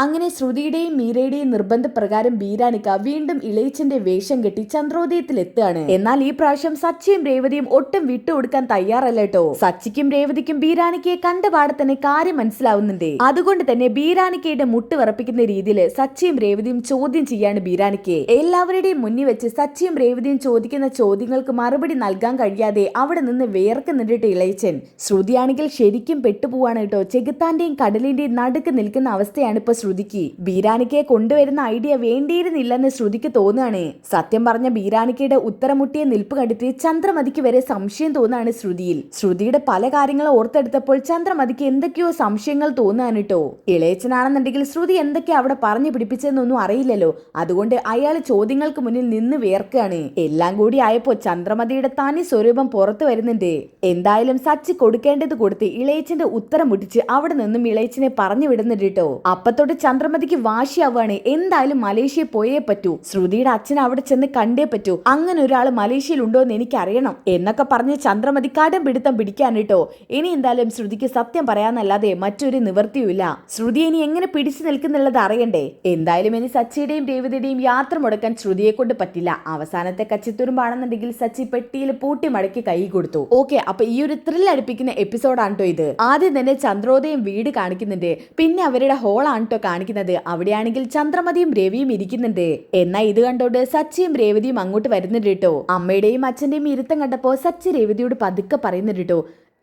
അങ്ങനെ ശ്രുതിയുടെയും മീരയുടെയും നിർബന്ധപ്രകാരം ബീരാനിക്ക വീണ്ടും ഇളയിച്ചന്റെ വേഷം കെട്ടി ചന്ദ്രോദയത്തിലെത്തുകയാണ്. എന്നാൽ ഈ പ്രാവശ്യം സച്ചിയും രേവതിയും ഒട്ടും വിട്ടുകൊടുക്കാൻ തയ്യാറല്ല കേട്ടോ. സച്ചിക്കും രേവതിക്കും ബീരാനിക്കയെ കണ്ടപാടെ തന്നെ കാര്യം മനസ്സിലാവുന്നുണ്ട്. അതുകൊണ്ട് തന്നെ ബീരാനിക്കയുടെ മുട്ട് വിറപ്പിക്കുന്ന രീതിയിൽ സച്ചിയും രേവതിയും ചോദ്യം ചെയ്യാണ് ബീരാനിക്കയെ. എല്ലാവരുടെയും മുന്നിൽ വെച്ച് സച്ചിയും രേവതിയും ചോദിക്കുന്ന ചോദ്യങ്ങൾക്ക് മറുപടി നൽകാൻ കഴിയാതെ അവിടെ നിന്ന് വേർക്കുന്നുണ്ടിട്ട് ഇളയിച്ചൻ. ശ്രുതിയാണെങ്കിൽ ശരിക്കും പെട്ടുപോവാണ് കേട്ടോ. ചെകുത്താന്റെയും കടലിന്റെയും നടുക്ക് നിൽക്കുന്ന അവസ്ഥയാണ് ഇപ്പൊ ശ്രുതിക്ക്. ബീരാനിക്കയെ കൊണ്ടുവരുന്ന ഐഡിയ വേണ്ടിയിരുന്നില്ലെന്ന് ശ്രുതിക്ക് തോന്നുകയാണ്. സത്യം പറഞ്ഞ ബീരാനിക്കയുടെ ഉത്തരമുട്ടിയ നിൽപ്പ് കണ്ടിട്ട് ചന്ദ്രമതിക്ക് വരെ സംശയം തോന്നുകയാണ് ശ്രുതിയിൽ. ശ്രുതിയുടെ പല കാര്യങ്ങളും ഓർത്തെടുത്തപ്പോൾ ചന്ദ്രമതിക്ക് എന്തൊക്കെയോ സംശയങ്ങൾ തോന്നുകയാണ് കേട്ടോ. ഇളയച്ചനാണെന്നുണ്ടെങ്കിൽ ശ്രുതി എന്തൊക്കെയാ അവിടെ പറഞ്ഞു പിടിപ്പിച്ചതെന്നൊന്നും അറിയില്ലല്ലോ. അതുകൊണ്ട് അയാൾ ചോദ്യങ്ങൾക്ക് മുന്നിൽ നിന്ന് വേർക്കുകയാണ്. എല്ലാം കൂടി ആയപ്പോ ചന്ദ്രമതിയുടെ തനി സ്വരൂപം പുറത്തു വരുന്നുണ്ട്. എന്തായാലും സച്ചി കൊടുക്കേണ്ടത് കൊടുത്ത് ഇളയച്ചന്റെ ഉത്തരം മുട്ടിച്ച് അവിടെ നിന്നും ഇളയച്ചനെ പറഞ്ഞു വിടുന്നുണ്ട് കേട്ടോ. അപ്പത്തോട്ട് ചന്ദ്രമതിക്ക് വാശിയാവാണ്. എന്തായാലും മലേഷ്യ പോയേ പറ്റൂ. ശ്രുതിയുടെ അച്ഛൻ അവിടെ ചെന്ന് കണ്ടേ പറ്റൂ. അങ്ങനെ ഒരാൾ മലേഷ്യയിൽ ഉണ്ടോ എന്ന് എനിക്ക് അറിയണം എന്നൊക്കെ പറഞ്ഞ് ചന്ദ്രമതി കടം പിടുത്തം പിടിക്കാൻ കേട്ടോ. ഇനി എന്തായാലും ശ്രുതിക്ക് സത്യം പറയാന്നല്ലാതെ മറ്റൊരു നിവൃത്തിയുമില്ല. ശ്രുതി ഇനി എങ്ങനെ പിടിച്ചു നിൽക്കുന്നുള്ളത് അറിയണ്ടേ. എന്തായാലും ഇനി സച്ചിയുടെയും രേവതിയുടെയും യാത്ര മുടക്കാൻ ശ്രുതിയെ കൊണ്ട് പറ്റില്ല. അവസാനത്തെ കച്ചിത്തുരുമ്പാണെന്നുണ്ടെങ്കിൽ സച്ചി പെട്ടിയിൽ പൂട്ടി മടക്കി കൈ കൊടുത്തു. ഓക്കെ, അപ്പൊ ഈ ഒരു ത്രിൽ അടുപ്പിക്കുന്ന എപ്പിസോഡാണ് കേട്ടോ ഇത്. ആദ്യം തന്നെ ചന്ദ്രോദയം വീട് കാണിക്കുന്നുണ്ട്. പിന്നെ അവരുടെ ഹോളാണ് കേട്ടോ കാണിക്കുന്നത്. അവിടെയാണെങ്കിൽ ചന്ദ്രമതിയും രവിയും ഇരിക്കുന്നുണ്ട്. എന്നാൽ ഇത് കണ്ടോണ്ട് സച്ചിയും രേവതിയും അങ്ങോട്ട് വരുന്നുണ്ട് കേട്ടോ. അമ്മയുടെയും അച്ഛന്റെയും ഇരുത്തം കണ്ടപ്പോ സച്ചി രേവതിയോട് പതുക്കെ പറയുന്നുണ്ട് കേട്ടോ.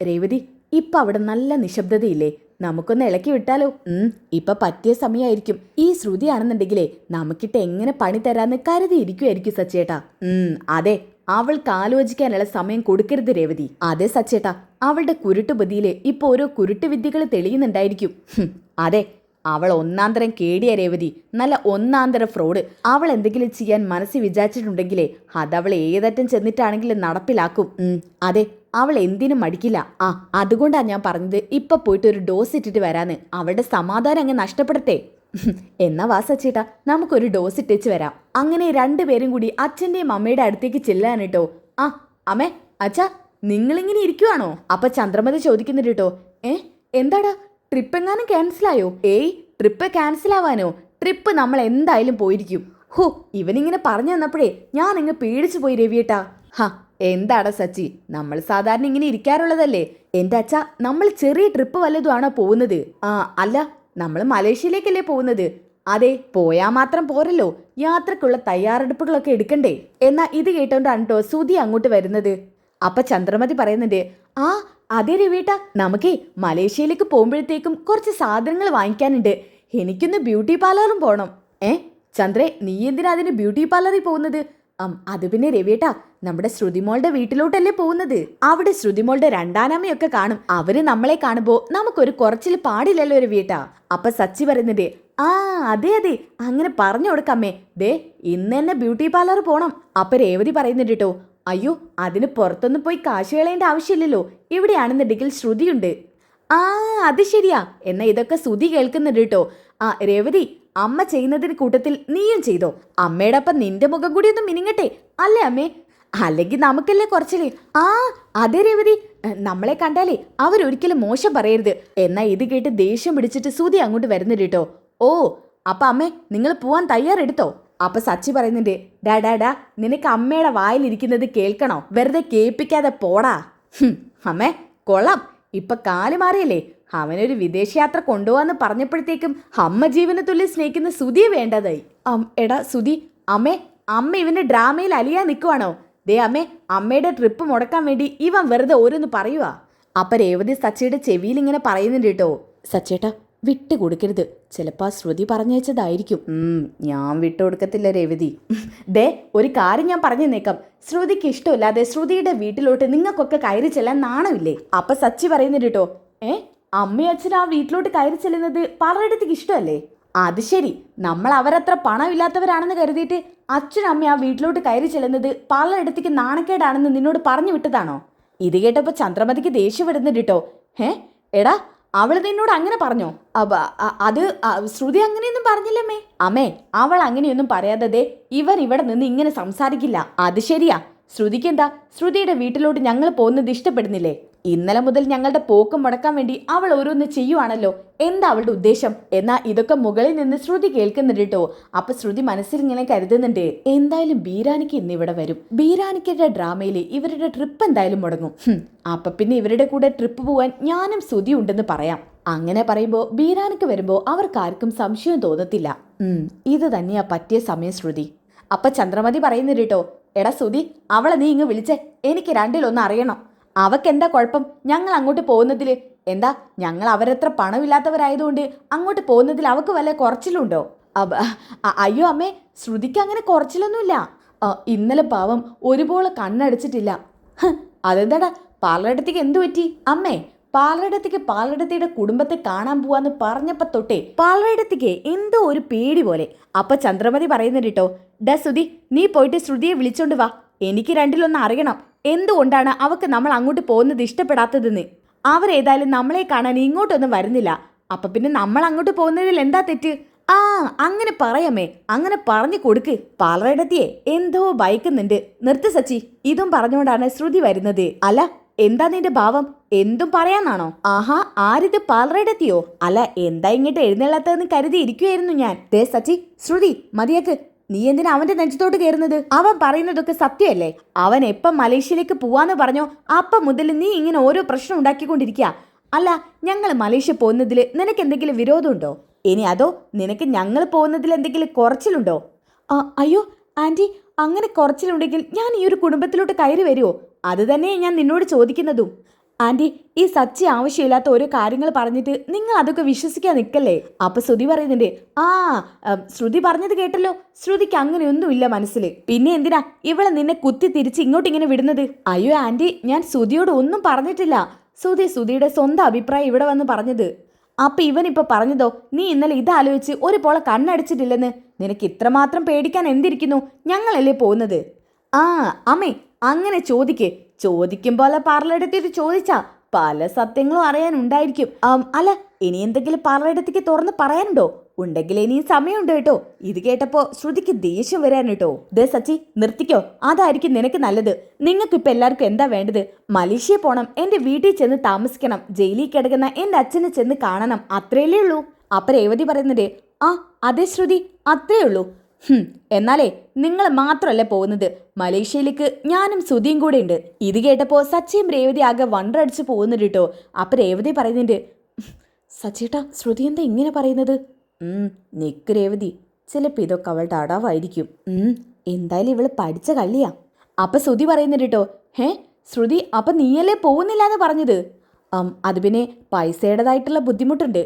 രേവതി, ഇപ്പൊ അവിടെ നല്ല നിശബ്ദതയില്ലേ? നമുക്കൊന്ന് ഇളക്കി വിട്ടാലോ? ഇപ്പൊ പറ്റിയ സമയമായിരിക്കും. ഈ ശ്രുതിയാണെന്നുണ്ടെങ്കിലേ നമുക്കിട്ട് എങ്ങനെ പണി തരാന്ന് കരുതിയിരിക്കുമായിരിക്കും സച്ചേട്ടാ. അതെ, അവൾക്ക് ആലോചിക്കാനുള്ള സമയം കൊടുക്കരുത് രേവതി. അതെ സച്ചേട്ടാ, അവളുടെ കുരുട്ടുബുദ്ധിയിലെ ഇപ്പൊ ഓരോ കുരുട്ടു വിദ്യകൾ തെളിയുന്നുണ്ടായിരിക്കും. അതെ, അവൾ ഒന്നാന്തരം കേടിയ രേവതി, നല്ല ഒന്നാന്തരം ഫ്രോഡ്. അവൾ എന്തെങ്കിലും ചെയ്യാൻ മനസ്സിൽ വിചാരിച്ചിട്ടുണ്ടെങ്കിലേ അതവൾ ഏതറ്റം ചെന്നിട്ടാണെങ്കിലും നടപ്പിലാക്കും. അതെ, അവൾ എന്തിനും മടിക്കില്ല. അതുകൊണ്ടാ ഞാൻ പറഞ്ഞത് ഇപ്പൊ പോയിട്ട് ഒരു ഡോസ് ഇട്ടിട്ട് വരാന്ന്. അവളുടെ സമാധാനം അങ്ങ് നഷ്ടപ്പെടട്ടെ. എന്നാ വാ സച്ചേട്ടാ, നമുക്കൊരു ഡോസ് ഇട്ടേച്ച് വരാം. അങ്ങനെ രണ്ടുപേരും കൂടി അച്ഛന്റെയും അമ്മയുടെ അടുത്തേക്ക് ചെല്ലാൻ കേട്ടോ. അമ്മേ, അച്ഛാ, നിങ്ങളിങ്ങനെ ഇരിക്കുവാണോ? അപ്പൊ ചന്ദ്രമതി ചോദിക്കുന്നുണ്ട് കേട്ടോ. എന്താടാ, ട്രിപ്പ് എങ്ങാനും ക്യാൻസലായോ? ട്രിപ്പ് ക്യാൻസൽ ആവാനോ? ട്രിപ്പ് നമ്മൾ എന്തായാലും പോയിരിക്കും. ഇവനിങ്ങനെ പറഞ്ഞു തന്നപ്പോഴേ ഞാൻ അങ്ങ് പേടിച്ചു പോയി രവിയേട്ടാ. എന്താടാ സച്ചി, നമ്മൾ സാധാരണ ഇങ്ങനെ ഇരിക്കാറുള്ളതല്ലേ. എന്റെ അച്ഛാ, നമ്മൾ ചെറിയ ട്രിപ്പ് വല്ലതുമാണോ പോകുന്നത്? അല്ല, നമ്മൾ മലേഷ്യയിലേക്കല്ലേ പോകുന്നത്. അതെ, പോയാൽ മാത്രം പോരല്ലോ, യാത്രക്കുള്ള തയ്യാറെടുപ്പുകളൊക്കെ എടുക്കണ്ടേ. എന്നാ ഇത് കേട്ടോണ്ടാണ് കേട്ടോ സുധി അങ്ങോട്ട് വരുന്നത്. അപ്പൊ ചന്ദ്രമതി പറയുന്നുണ്ട്, അതെ രവിയേട്ടാ, നമുക്കേ മലേഷ്യയിലേക്ക് പോകുമ്പോഴത്തേക്കും കുറച്ച് സാധനങ്ങൾ വാങ്ങിക്കാനുണ്ട്. എനിക്കൊന്ന് ബ്യൂട്ടി പാർലറും പോകണം. ചന്ദ്രേ, നീ എന്തിനാ അതിന് ബ്യൂട്ടി പാർലറിൽ പോകുന്നത്? അത് പിന്നെ രവിയേട്ടാ, നമ്മുടെ ശ്രുതിമോളുടെ വീട്ടിലോട്ടല്ലേ പോകുന്നത്. അവിടെ ശ്രുതിമോളുടെ രണ്ടാനമ്മയൊക്കെ കാണും. അവര് നമ്മളെ കാണുമ്പോ നമുക്കൊരു കുറച്ചിൽ പാടില്ലല്ലോ രവിയേട്ടാ. അപ്പൊ സച്ചി പറയുന്നുണ്ട്, അതെ അതെ, അങ്ങനെ പറഞ്ഞു കൊടുക്കമ്മേ. ദേ, ഇന്ന് തന്നെ ബ്യൂട്ടി പാർലർ പോണം. അപ്പൊ രേവതി പറയുന്നുണ്ട് കേട്ടോ. അയ്യോ, അതിന് പുറത്തൊന്നും പോയി കാശ് കളയേണ്ട ആവശ്യമില്ലല്ലോ, ഇവിടെയാണെന്നുണ്ടെങ്കിൽ ശ്രുതിയുണ്ട്. അത് ശരിയാ. എന്നാ ഇതൊക്കെ ശ്രുതി കേൾക്കുന്നുണ്ട് കേട്ടോ. രേവതി, അമ്മ ചെയ്യുന്നതിന് കൂട്ടത്തിൽ നീയും ചെയ്തോ. അമ്മയുടെ അപ്പം നിന്റെ മുഖം കൂടി ഒന്ന് മിനിങ്ങട്ടെ, അല്ലേ അമ്മേ? അല്ലെങ്കിൽ നമുക്കല്ലേ കുറച്ചില്ലേ. അതെ രേവതി, നമ്മളെ കണ്ടാലേ അവരൊരിക്കലും മോശം പറയരുത്. എന്നാ ഇത് കേട്ട് ദേഷ്യം പിടിച്ചിട്ട് ശ്രുതി അങ്ങോട്ട് വരുന്നുണ്ട് കേട്ടോ. അപ്പൊ അമ്മേ, നിങ്ങൾ പോവാൻ തയ്യാറെടുത്തോ? അപ്പൊ സച്ചി പറയുന്നുണ്ട്, ഡാ, നിനക്ക് അമ്മയുടെ വായിലിരിക്കുന്നത് കേൾക്കണോ? വെറുതെ കേൾപ്പിക്കാതെ പോടാ. അമ്മേ, കൊള്ളാം, ഇപ്പൊ കാല് മാറിയല്ലേ. അവനൊരു വിദേശയാത്ര കൊണ്ടുപോവാന്ന് പറഞ്ഞപ്പോഴത്തേക്കും അമ്മ ജീവന തുല്യം സ്നേഹിക്കുന്ന സുധിയെ വേണ്ടതായി. എടാ സുധി, അമ്മ ഇവന്റെ ഡ്രാമയിൽ അലിയാൻ നിൽക്കുവാണോ? ദേ അമ്മേ, അമ്മയുടെ ട്രിപ്പ് മുടക്കാൻ വേണ്ടി ഇവൻ വെറുതെ ഓരോന്ന് പറയുവാ. അപ്പൊ രേവതി സച്ചിയുടെ ചെവിയിൽ ഇങ്ങനെ പറയുന്നുണ്ട് കേട്ടോ. സച്ചേട്ടാ, വിട്ടു കൊടുക്കരുത്, ചിലപ്പോൾ ശ്രുതി പറഞ്ഞയച്ചതായിരിക്കും. ഞാൻ വിട്ടുകൊടുക്കത്തില്ല രേവതി. ദേ, ഒരു കാര്യം ഞാൻ പറഞ്ഞു തന്നേക്കാം. ശ്രുതിക്ക് ഇഷ്ടമില്ലാതെ ശ്രുതിയുടെ വീട്ടിലോട്ട് നിങ്ങൾക്കൊക്കെ കയറി ചെല്ലാൻ നാണമില്ലേ? അപ്പൊ സച്ചി പറയുന്നുണ്ട് കേട്ടോ. അമ്മയും അച്ഛനും ആ വീട്ടിലോട്ട് കയറി ചെല്ലുന്നത് പലയിടത്തേക്ക് ഇഷ്ടമല്ലേ? അത് ശരി, നമ്മൾ അവരത്ര പണമില്ലാത്തവരാണെന്ന് കരുതിയിട്ട് അച്ഛനും അമ്മയും ആ വീട്ടിലോട്ട് കയറി ചെല്ലുന്നത് പലയിടത്തേക്ക് നാണക്കേടാണെന്ന് നിന്നോട് പറഞ്ഞു വിട്ടതാണോ? ഇത് കേട്ടപ്പോൾ ചന്ദ്രമതിക്ക് ദേഷ്യം വരുന്നുണ്ട് കേട്ടോ. എടാ, അവൾ നിന്നോട് അങ്ങനെ പറഞ്ഞോ? അത് ശ്രുതി അങ്ങനെയൊന്നും പറഞ്ഞില്ലമ്മേ. അമ്മേ, അവൾ അങ്ങനെയൊന്നും പറയാതെ ഇവൻ ഇവിടെ നിന്ന് ഇങ്ങനെ സംസാരിക്കില്ല. അത് ശരിയാ. ശ്രുതിക്ക് എന്താ, ശ്രുതിയുടെ വീട്ടിലോട്ട് ഞങ്ങൾ പോകുന്നത് ഇഷ്ടപ്പെടുന്നില്ലേ? ഇന്നലെ മുതൽ ഞങ്ങളുടെ പോക്ക് മുടക്കാൻ വേണ്ടി അവൾ ഓരോന്ന് ചെയ്യുവാണല്ലോ. എന്താ അവളുടെ ഉദ്ദേശം? എന്നാ ഇതൊക്കെ മുകളിൽ നിന്ന് ശ്രുതി കേൾക്കുന്നുണ്ട് കേട്ടോ. അപ്പൊ ശ്രുതി മനസ്സിൽ ഇങ്ങനെ കരുതുന്നുണ്ട്, എന്തായാലും ബീരാനിക്ക് ഇന്ന് ഇവിടെ വരും. ബീരാനിക്കയുടെ ഡ്രാമയിൽ ഇവരുടെ ട്രിപ്പ് എന്തായാലും മുടങ്ങും. അപ്പൊ പിന്നെ ഇവരുടെ കൂടെ ട്രിപ്പ് പോവാൻ ഞാനും ശ്രുതി ഉണ്ടെന്ന് പറയാം. അങ്ങനെ പറയുമ്പോ ബീരാനിക്ക് വരുമ്പോ അവർക്കാർക്കും സംശയം തോന്നത്തില്ല. ഇത് തന്നെയാ പറ്റിയ സമയം ശ്രുതി. അപ്പൊ ചന്ദ്രമതി പറയുന്നുണ്ട് കേട്ടോ, എടാ ശ്രുതി, അവളെ നീ ഇങ്ങ് വിളിച്ചേ, എനിക്ക് രണ്ടിലൊന്ന് അറിയണം. അവക്കെന്താ കുഴപ്പം ഞങ്ങൾ അങ്ങോട്ട് പോകുന്നതില്? എന്താ ഞങ്ങൾ അവരത്ര പണമില്ലാത്തവരായതുകൊണ്ട് അങ്ങോട്ട് പോകുന്നതിൽ അവക്ക് വല്ല കുറച്ചിലുണ്ടോ? അയ്യോ അമ്മേ, ശ്രുതിക്ക് അങ്ങനെ കുറച്ചിലൊന്നുമില്ല. ഇന്നലെ പാവം ഒരുപോലെ കണ്ണടച്ചിട്ടില്ല. അതെന്താടാ, പാലടത്തേക്ക് എന്തു പറ്റി? അമ്മേ, പാലടത്തേക്ക് പാലടത്തിയുടെ കുടുംബത്തെ കാണാൻ പോവാന്ന് പറഞ്ഞപ്പോ തൊട്ടേ പാലടത്തേക്ക് എന്തോ ഒരു പേടി പോലെ. അപ്പൊ ചന്ദ്രമതി പറയുന്നുണ്ട് കേട്ടോ, ഡാ ശ്രുതി, നീ പോയിട്ട് ശ്രുതിയെ വിളിച്ചോണ്ട് വാ. എനിക്ക് രണ്ടിലൊന്ന് അറിയണം, എന്തുകൊണ്ടാണ് അവക്ക് നമ്മൾ അങ്ങോട്ട് പോകുന്നത് ഇഷ്ടപ്പെടാത്തതെന്ന്. അവരേതായാലും നമ്മളെ കാണാൻ ഇങ്ങോട്ടൊന്നും വരുന്നില്ല. അപ്പൊ പിന്നെ നമ്മൾ അങ്ങോട്ട് പോകുന്നതിൽ എന്താ തെറ്റ്? അങ്ങനെ പറയാമേ, അങ്ങനെ പറഞ്ഞു കൊടുക്ക്. പാലടത്തിയെ എന്തോ ഭയക്കുന്നുണ്ട്. നിർത്ത് സച്ചി. ഇതും പറഞ്ഞുകൊണ്ടാണ് ശ്രുതി വരുന്നത്. അല്ല, എന്താ നിന്റെ ഭാവം? എന്തും പറയാനാണോ? ആഹാ, ആരിത് പാലറെത്തിയോ? അല്ല, എന്താ ഇങ്ങോട്ട് എഴുന്നള്ളാത്തതെന്ന് കരുതി ഇരിക്കുവായിരുന്നു ഞാൻ. ദേ സച്ചി, ശ്രുതി മതിയാക്ക്. നീ എന്തിനാ അവന്റെ നെഞ്ചത്തോട്ട് കയറുന്നത്? അവൻ പറയുന്നതൊക്കെ സത്യമല്ലേ? അവൻ എപ്പം മലേഷ്യയിലേക്ക് പോവാന്ന് പറഞ്ഞോ അപ്പം മുതൽ നീ ഇങ്ങനെ ഓരോ പ്രശ്നം ഉണ്ടാക്കിക്കൊണ്ടിരിക്കുക. അല്ല, ഞങ്ങൾ മലേഷ്യ പോകുന്നതിൽ നിനക്ക് എന്തെങ്കിലും വിരോധമുണ്ടോ? ഇനി അതോ നിനക്ക് ഞങ്ങൾ പോകുന്നതിൽ എന്തെങ്കിലും കുറച്ചിലുണ്ടോ? അയ്യോ ആന്റി, അങ്ങനെ കുറച്ചിലുണ്ടെങ്കിൽ ഞാൻ ഈ ഒരു കുടുംബത്തിലോട്ട് കയറി വരുമോ? അത് തന്നെ ഞാൻ നിന്നോട് ചോദിക്കുന്നതും. ആന്റി, ഈ സച്ചി ആവശ്യമില്ലാത്ത ഓരോ കാര്യങ്ങൾ പറഞ്ഞിട്ട് നിങ്ങൾ അതൊക്കെ വിശ്വസിക്കാൻ നിൽക്കല്ലേ. അപ്പൊ ശ്രുതി പറയുന്നുണ്ട്, ശ്രുതി പറഞ്ഞത് കേട്ടല്ലോ, ശ്രുതിക്ക് അങ്ങനെയൊന്നുമില്ല മനസ്സിൽ. പിന്നെ എന്തിനാ ഇവളെ നിന്നെ കുത്തി തിരിച്ച് ഇങ്ങോട്ടിങ്ങനെ വിടുന്നത്? അയ്യോ ആന്റി, ഞാൻ ശ്രുതിയോട് ഒന്നും പറഞ്ഞിട്ടില്ല. ശ്രുതിയുടെ സ്വന്തം അഭിപ്രായം ഇവിടെ വന്ന് പറഞ്ഞത്. അപ്പൊ ഇവനിപ്പൊ പറഞ്ഞതോ, നീ ഇന്നലെ ഇതാലോചിച്ച് ഒരു പോളെ കണ്ണടിച്ചിട്ടില്ലെന്ന്. നിനക്ക് ഇത്രമാത്രം പേടിക്കാൻ എന്തിരിക്കുന്നു? ഞങ്ങളല്ലേ പോകുന്നത്. അമ്മേ, അങ്ങനെ ചോദിക്കുമ്പോലെ പാർലറെടുത്തിട്ട് ചോദിച്ചാ പല സത്യങ്ങളും അറിയാനുണ്ടായിരിക്കും. അല്ല, ഇനി എന്തെങ്കിലും പാർലറെടുത്തേക്ക് തുറന്ന് പറയാനുണ്ടോ? ഉണ്ടെങ്കിൽ ഇനിയും സമയമുണ്ട് കേട്ടോ. ഇത് കേട്ടപ്പോ ശ്രുതിക്ക് ദേഷ്യം വരാൻ കേട്ടോ. ദേ സച്ചി, നിർത്തിക്കോ, അതായിരിക്കും നിനക്ക് നല്ലത്. നിങ്ങൾക്കിപ്പോൾ എല്ലാവർക്കും എന്താ വേണ്ടത്? മലേഷ്യ പോണം, എന്റെ വീട്ടിൽ ചെന്ന് താമസിക്കണം, ജയിലിൽ കിടക്കുന്ന എന്റെ അച്ഛനെ ചെന്ന് കാണണം, അത്രയല്ലേ ഉള്ളൂ. അപ്പൊ രേവതി പറയുന്നത്, അതെ ശ്രുതി, അത്രേ ഉള്ളൂ. എന്നാലേ നിങ്ങൾ മാത്രമല്ല പോകുന്നത്, മലേഷ്യയിലേക്ക് ഞാനും ശ്രുതിയും കൂടെ ഉണ്ട്. ഇത് കേട്ടപ്പോൾ സച്ചിയും രേവതി ആകെ വണ്ടടിച്ച് പോകുന്നുണ്ട് കേട്ടോ. അപ്പൊ രേവതി പറയുന്നുണ്ട്, സച്ചേട്ടാ, ശ്രുതി എന്താ ഇങ്ങനെ പറയുന്നത്? നിക്ക് രേവതി, ചിലപ്പോൾ ഇതൊക്കെ അവളുടെ അടവായിരിക്കും. എന്തായാലും ഇവള് പഠിച്ച കള്ളിയാ. അപ്പൊ ശ്രുതി പറയുന്നുണ്ട് കേട്ടോ, ശ്രുതി, അപ്പൊ നീയല്ലേ പോകുന്നില്ല എന്ന് പറഞ്ഞത്? അത് പിന്നെ പൈസയുടേതായിട്ടുള്ള ബുദ്ധിമുട്ടുണ്ട്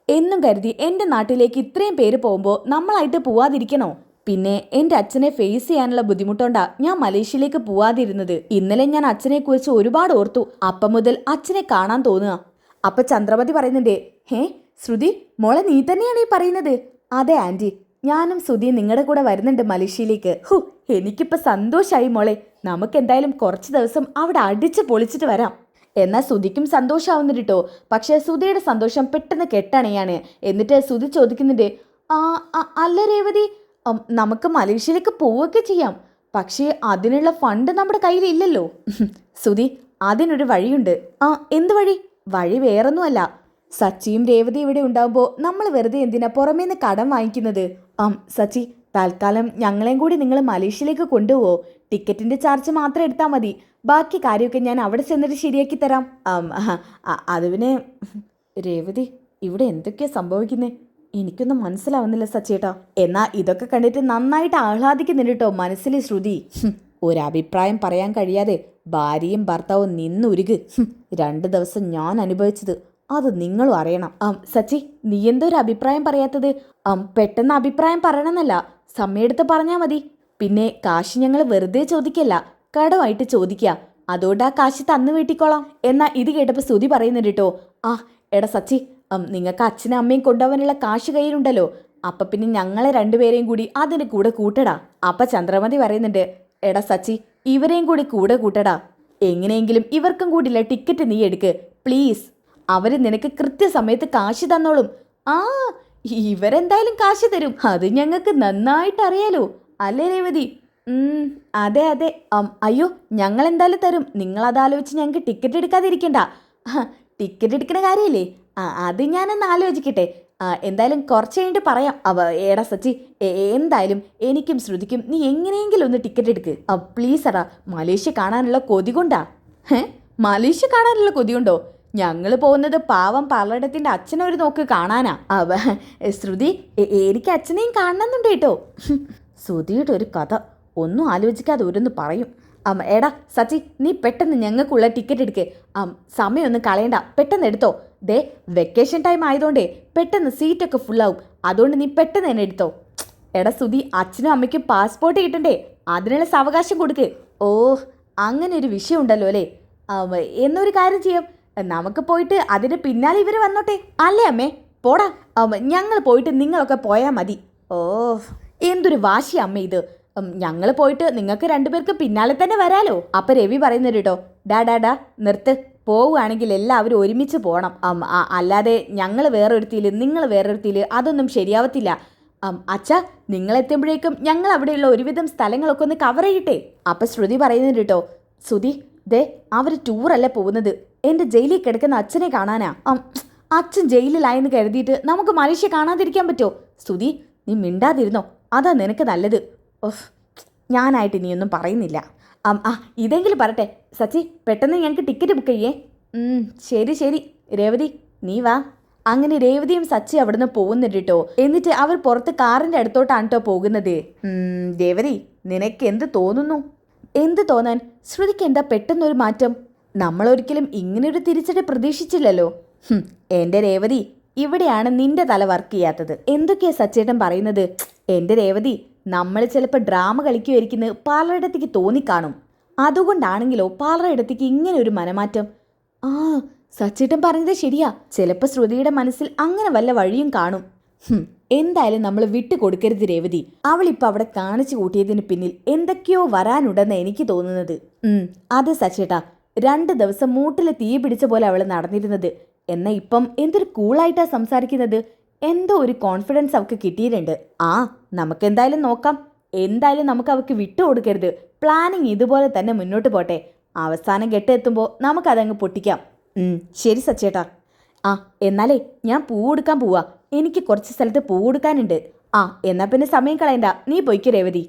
എന്നും കരുതി എൻ്റെ നാട്ടിലേക്ക് ഇത്രയും പേര് പോകുമ്പോൾ നമ്മളായിട്ട് പോവാതിരിക്കണോ? പിന്നെ എൻ്റെ അച്ഛനെ ഫേസ് ചെയ്യാനുള്ള ബുദ്ധിമുട്ടുകൊണ്ടാ ഞാൻ മലേഷ്യയിലേക്ക് പോവാതിരുന്നത്. ഇന്നലെ ഞാൻ അച്ഛനെ കുറിച്ച് ഒരുപാട് ഓർത്തു. അപ്പം മുതൽ അച്ഛനെ കാണാൻ തോന്നുക. അപ്പൊ ചന്ദ്രമതി പറയുന്നുണ്ട്, ശ്രുതി മോളെ, നീ തന്നെയാണ് ഈ പറയുന്നത്? അതെ ആന്റി, ഞാനും ശ്രുതിയും നിങ്ങളുടെ കൂടെ വരുന്നുണ്ട് മലേഷ്യയിലേക്ക്. എനിക്കിപ്പോ സന്തോഷായി മോളെ. നമുക്ക് എന്തായാലും കുറച്ച് ദിവസം അവിടെ അടിച്ച് പൊളിച്ചിട്ട് വരാം. എന്നാൽ ശ്രുതിക്കും സന്തോഷമാവുന്നുണ്ട് കേട്ടോ. പക്ഷേ ശ്രുതിയുടെ സന്തോഷം പെട്ടെന്ന് കെട്ടണയാണ്. എന്നിട്ട് ശ്രുതി ചോദിക്കുന്നുണ്ട്, അല്ല രേവതി, നമുക്ക് മലേഷ്യയിലേക്ക് പോവുകയൊക്കെ ചെയ്യാം, പക്ഷേ അതിനുള്ള ഫണ്ട് നമ്മുടെ കയ്യിൽ ഇല്ലല്ലോ. ശ്രുതി, അതിനൊരു വഴിയുണ്ട്. എന്ത് വഴി? വഴി വേറൊന്നുമല്ല, സച്ചിയും രേവതി ഇവിടെ ഉണ്ടാവുമ്പോൾ നമ്മൾ വെറുതെ എന്തിനാ പുറമേന്ന് കടം വാങ്ങിക്കുന്നത്? സച്ചി, തൽക്കാലം ഞങ്ങളെയും കൂടി നിങ്ങൾ മലേഷ്യയിലേക്ക് കൊണ്ടുപോവോ? ടിക്കറ്റിന്റെ ചാർജ് മാത്രം എടുത്താൽ മതി, ബാക്കി കാര്യമൊക്കെ ഞാൻ അവിടെ ചെന്നിട്ട് ശരിയാക്കി തരാം. അത് പിന്നെ രേവതി, ഇവിടെ എന്തൊക്കെയാ സംഭവിക്കുന്നത്? എനിക്കൊന്നും മനസ്സിലാവുന്നില്ല സച്ചേട്ടാ. എന്നാ ഇതൊക്കെ കണ്ടിട്ട് നന്നായിട്ട് ആഹ്ലാദിക്കുന്നുണ്ട് കേട്ടോ മനസ്സിലെ ശ്രുതി. ഒരഭിപ്രായം പറയാൻ കഴിയാതെ ഭാര്യയും ഭർത്താവും നിന്നുരുക്. 2 ദിവസം ഞാൻ അനുഭവിച്ചത് അത് നിങ്ങളും അറിയണം. സച്ചി, നീ എന്തൊരു അഭിപ്രായം പറയാത്തത്? പെട്ടെന്ന് അഭിപ്രായം പറയണമെന്നല്ല, സമയമെടുത്ത് പറഞ്ഞാൽ മതി. പിന്നെ കാശ് ഞങ്ങൾ വെറുതെ ചോദിക്കല്ല, കടമായിട്ട് ചോദിക്കുക. അതുകൊണ്ട് ആ കാശ് തന്നു വീട്ടിക്കോളാം. എന്നാ ഇത് കേട്ടപ്പോൾ ശ്രുതി പറയുന്നുണ്ട് കേട്ടോ, എടാ സച്ചി, നിങ്ങൾക്ക് അച്ഛനും അമ്മയും കൊണ്ടുപോകാനുള്ള കാശ് കയ്യിലുണ്ടല്ലോ, അപ്പൊ പിന്നെ ഞങ്ങളെ 2 പേരെയും കൂടി അതിന് കൂടെ കൂട്ടടാ. അപ്പൊ ചന്ദ്രമതി പറയുന്നുണ്ട്, എടാ സച്ചി, ഇവരെയും കൂടി കൂടെ കൂട്ടടാ. എങ്ങനെയെങ്കിലും ഇവർക്കും കൂടിയുള്ള ടിക്കറ്റ് നീ എടുക്ക് പ്ലീസ്. അവര് നിനക്ക് കൃത്യസമയത്ത് കാശ് തന്നോളും. ഇവരെന്തായാലും കാശ് തരും, അത് ഞങ്ങൾക്ക് നന്നായിട്ട് അറിയാലോ, അല്ലേ രേവതി? അതെ അതെ. അയ്യോ, ഞങ്ങൾ എന്തായാലും തരും. നിങ്ങളതാലോചിച്ച് ഞങ്ങൾക്ക് ടിക്കറ്റ് എടുക്കാതിരിക്കണ്ട. ടിക്കറ്റ് എടുക്കുന്ന കാര്യമില്ലേ, അത് ഞാനൊന്ന് ആലോചിക്കട്ടെ. എന്തായാലും കുറച്ച് കഴിഞ്ഞിട്ട് പറയാം. എടാ സച്ചി, എന്തായാലും എനിക്കും ശ്രുതിക്കും നീ എങ്ങനെയെങ്കിലും ഒന്ന് ടിക്കറ്റ് എടുക്ക് പ്ലീസ്. എടാ, മലേഷ്യ കാണാനുള്ള കൊതി കൊണ്ടാ. മലേഷ്യ കാണാനുള്ള കൊതി കൊണ്ടോ? ഞങ്ങൾ പോകുന്നത് പാവം പലയിടത്തിൻ്റെ അച്ഛനെ ഒരു നോക്ക് കാണാനാ. ശ്രുതി, എനിക്ക് അച്ഛനെയും കാണണമെന്നുണ്ട് കേട്ടോ. ശ്രുതിയുടെ ഒരു കഥ ഒന്നും ആലോചിക്കാതെ ഓരോന്ന് പറയും. എടാ സച്ചി, നീ പെട്ടെന്ന് ഞങ്ങൾക്കുള്ള ടിക്കറ്റ് എടുക്കേ. സമയമൊന്നും കളയണ്ട, പെട്ടെന്ന് എടുത്തോ. ദേ, വെക്കേഷൻ ടൈം ആയതുകൊണ്ടേ പെട്ടെന്ന് സീറ്റൊക്കെ ഫുള്ളാവും. അതുകൊണ്ട് നീ പെട്ടെന്ന് തന്നെ എടുത്തോ. എടാ ശ്രുതി, അച്ഛനും അമ്മയ്ക്കും പാസ്പോർട്ട് കിട്ടണ്ടേ, അതിനുള്ള സാവകാശം കൊടുക്ക്. ഓ, അങ്ങനെ ഒരു വിഷയം ഉണ്ടല്ലോ അല്ലേ. എന്നൊരു കാര്യം ചെയ്യാം, നമുക്ക് പോയിട്ട് അതിന് പിന്നാലെ ഇവർ വന്നോട്ടെ. അല്ലേ അമ്മേ? പോടാ, ഞങ്ങൾ പോയിട്ട് നിങ്ങളൊക്കെ പോയാൽ മതി. ഓ, എന്തൊരു വാശി അമ്മ ഇത്. ഞങ്ങൾ പോയിട്ട് നിങ്ങൾക്ക് രണ്ടുപേർക്ക് പിന്നാലെ തന്നെ വരാലോ. അപ്പം രവി പറയുന്നത് കേട്ടോ, ഡാ നിർത്ത്. പോവുകയാണെങ്കിൽ എല്ലാവരും ഒരുമിച്ച് പോകണം. അല്ലാതെ ഞങ്ങൾ വേറൊരുത്തിയിൽ നിങ്ങൾ വേറൊരുത്തിയിൽ അതൊന്നും ശരിയാവത്തില്ല. അച്ഛാ, നിങ്ങളെത്തുമ്പോഴേക്കും ഞങ്ങൾ അവിടെയുള്ള ഒരുവിധം സ്ഥലങ്ങളൊക്കെ ഒന്ന് കവർ ചെയ്യട്ടെ. അപ്പം ശ്രുതി പറയുന്നത് കേട്ടോ, ശ്രുതി ദേ, അവർ ടൂറല്ല പോകുന്നത്, എൻ്റെ ജയിലിൽ കിടക്കുന്ന അച്ഛനെ കാണാനാ. അച്ഛൻ ജയിലിലായെന്ന് കരുതിയിട്ട് നമുക്ക് മലേഷ്യ കാണാതിരിക്കാൻ പറ്റുമോ? ശ്രുതി, നീ മിണ്ടാതിരുന്നോ, അതാ നിനക്ക് നല്ലത്. ഓഹ്, ഞാനായിട്ട് ഇനിയൊന്നും പറയുന്നില്ല. ഇതെങ്കിലും പറട്ടെ സച്ചി, പെട്ടെന്ന് ഞങ്ങൾക്ക് ടിക്കറ്റ് ബുക്ക് ചെയ്യേ. ശരി രേവതി, നീ വാ. അങ്ങനെ രേവതിയും സച്ചി അവിടുന്ന് പോകുന്നുണ്ട് കേട്ടോ. എന്നിട്ട് അവർ പുറത്ത് കാറിൻ്റെ അടുത്തോട്ടാണ് കേട്ടോ പോകുന്നത്. രേവതി, നിനക്ക് എന്ത് തോന്നുന്നു? എന്ത് തോന്നാൻ? ശ്രുതിക്ക് എന്താ പെട്ടെന്നൊരു മാറ്റം? നമ്മളൊരിക്കലും ഇങ്ങനെയൊരു തിരിച്ചടി പ്രതീക്ഷിച്ചില്ലല്ലോ. എൻ്റെ രേവതി, ഇവിടെയാണ് നിന്റെ തല വർക്ക് ചെയ്യാത്തത്. എന്തൊക്കെയാ സച്ചേട്ടൻ പറയുന്നത്? എൻ്റെ രേവതി, നമ്മൾ ചിലപ്പോൾ ഡ്രാമ കളിക്കുമായിരിക്കുന്നത് പാലയിടത്തേക്ക് തോന്നിക്കാണും. അതുകൊണ്ടാണെങ്കിലോ പാലയിടത്തേക്ക് ഇങ്ങനെ ഒരു മനമാറ്റം. സച്ചേട്ടൻ പറഞ്ഞത് ശരിയാ. ചിലപ്പോൾ ശ്രുതിയുടെ മനസ്സിൽ അങ്ങനെ വല്ല വഴിയും കാണും. എന്തായാലും നമ്മൾ വിട്ടുകൊടുക്കരുത് രേവതി. അവളിപ്പോൾ അവിടെ കാണിച്ചു കൂട്ടിയതിന് പിന്നിൽ എന്തൊക്കെയോ വരാനുണ്ടെന്ന് എനിക്ക് തോന്നുന്നത്. അതെ സച്ചേട്ടാ, 2 ദിവസം മൂട്ടിൽ തീ പിടിച്ച പോലെ അവൾ നടന്നിരുന്നത്. എന്നാൽ ഇപ്പം എന്തൊരു കൂളായിട്ടാ സംസാരിക്കുന്നത്. എന്തോ ഒരു കോൺഫിഡൻസ് അവൾക്ക് കിട്ടിയിട്ടുണ്ട്. നമുക്കെന്തായാലും നോക്കാം. എന്തായാലും നമുക്ക് അവൾക്ക് വിട്ടുകൊടുക്കരുത്. പ്ലാനിങ് ഇതുപോലെ തന്നെ മുന്നോട്ട് പോട്ടെ. അവസാനം കെട്ടെത്തുമ്പോൾ നമുക്കതങ്ങ് പൊട്ടിക്കാം. ശരി സച്ചേട്ടാ. എന്നാലേ ഞാൻ പൂ കൊടുക്കാൻ പോവാ. എനിക്ക് കുറച്ച് സ്ഥലത്ത് പൂ കൊടുക്കാനുണ്ട്. എന്നാൽ പിന്നെ സമയം കളയണ്ട, നീ പൊയ്ക്ക് രേവതി.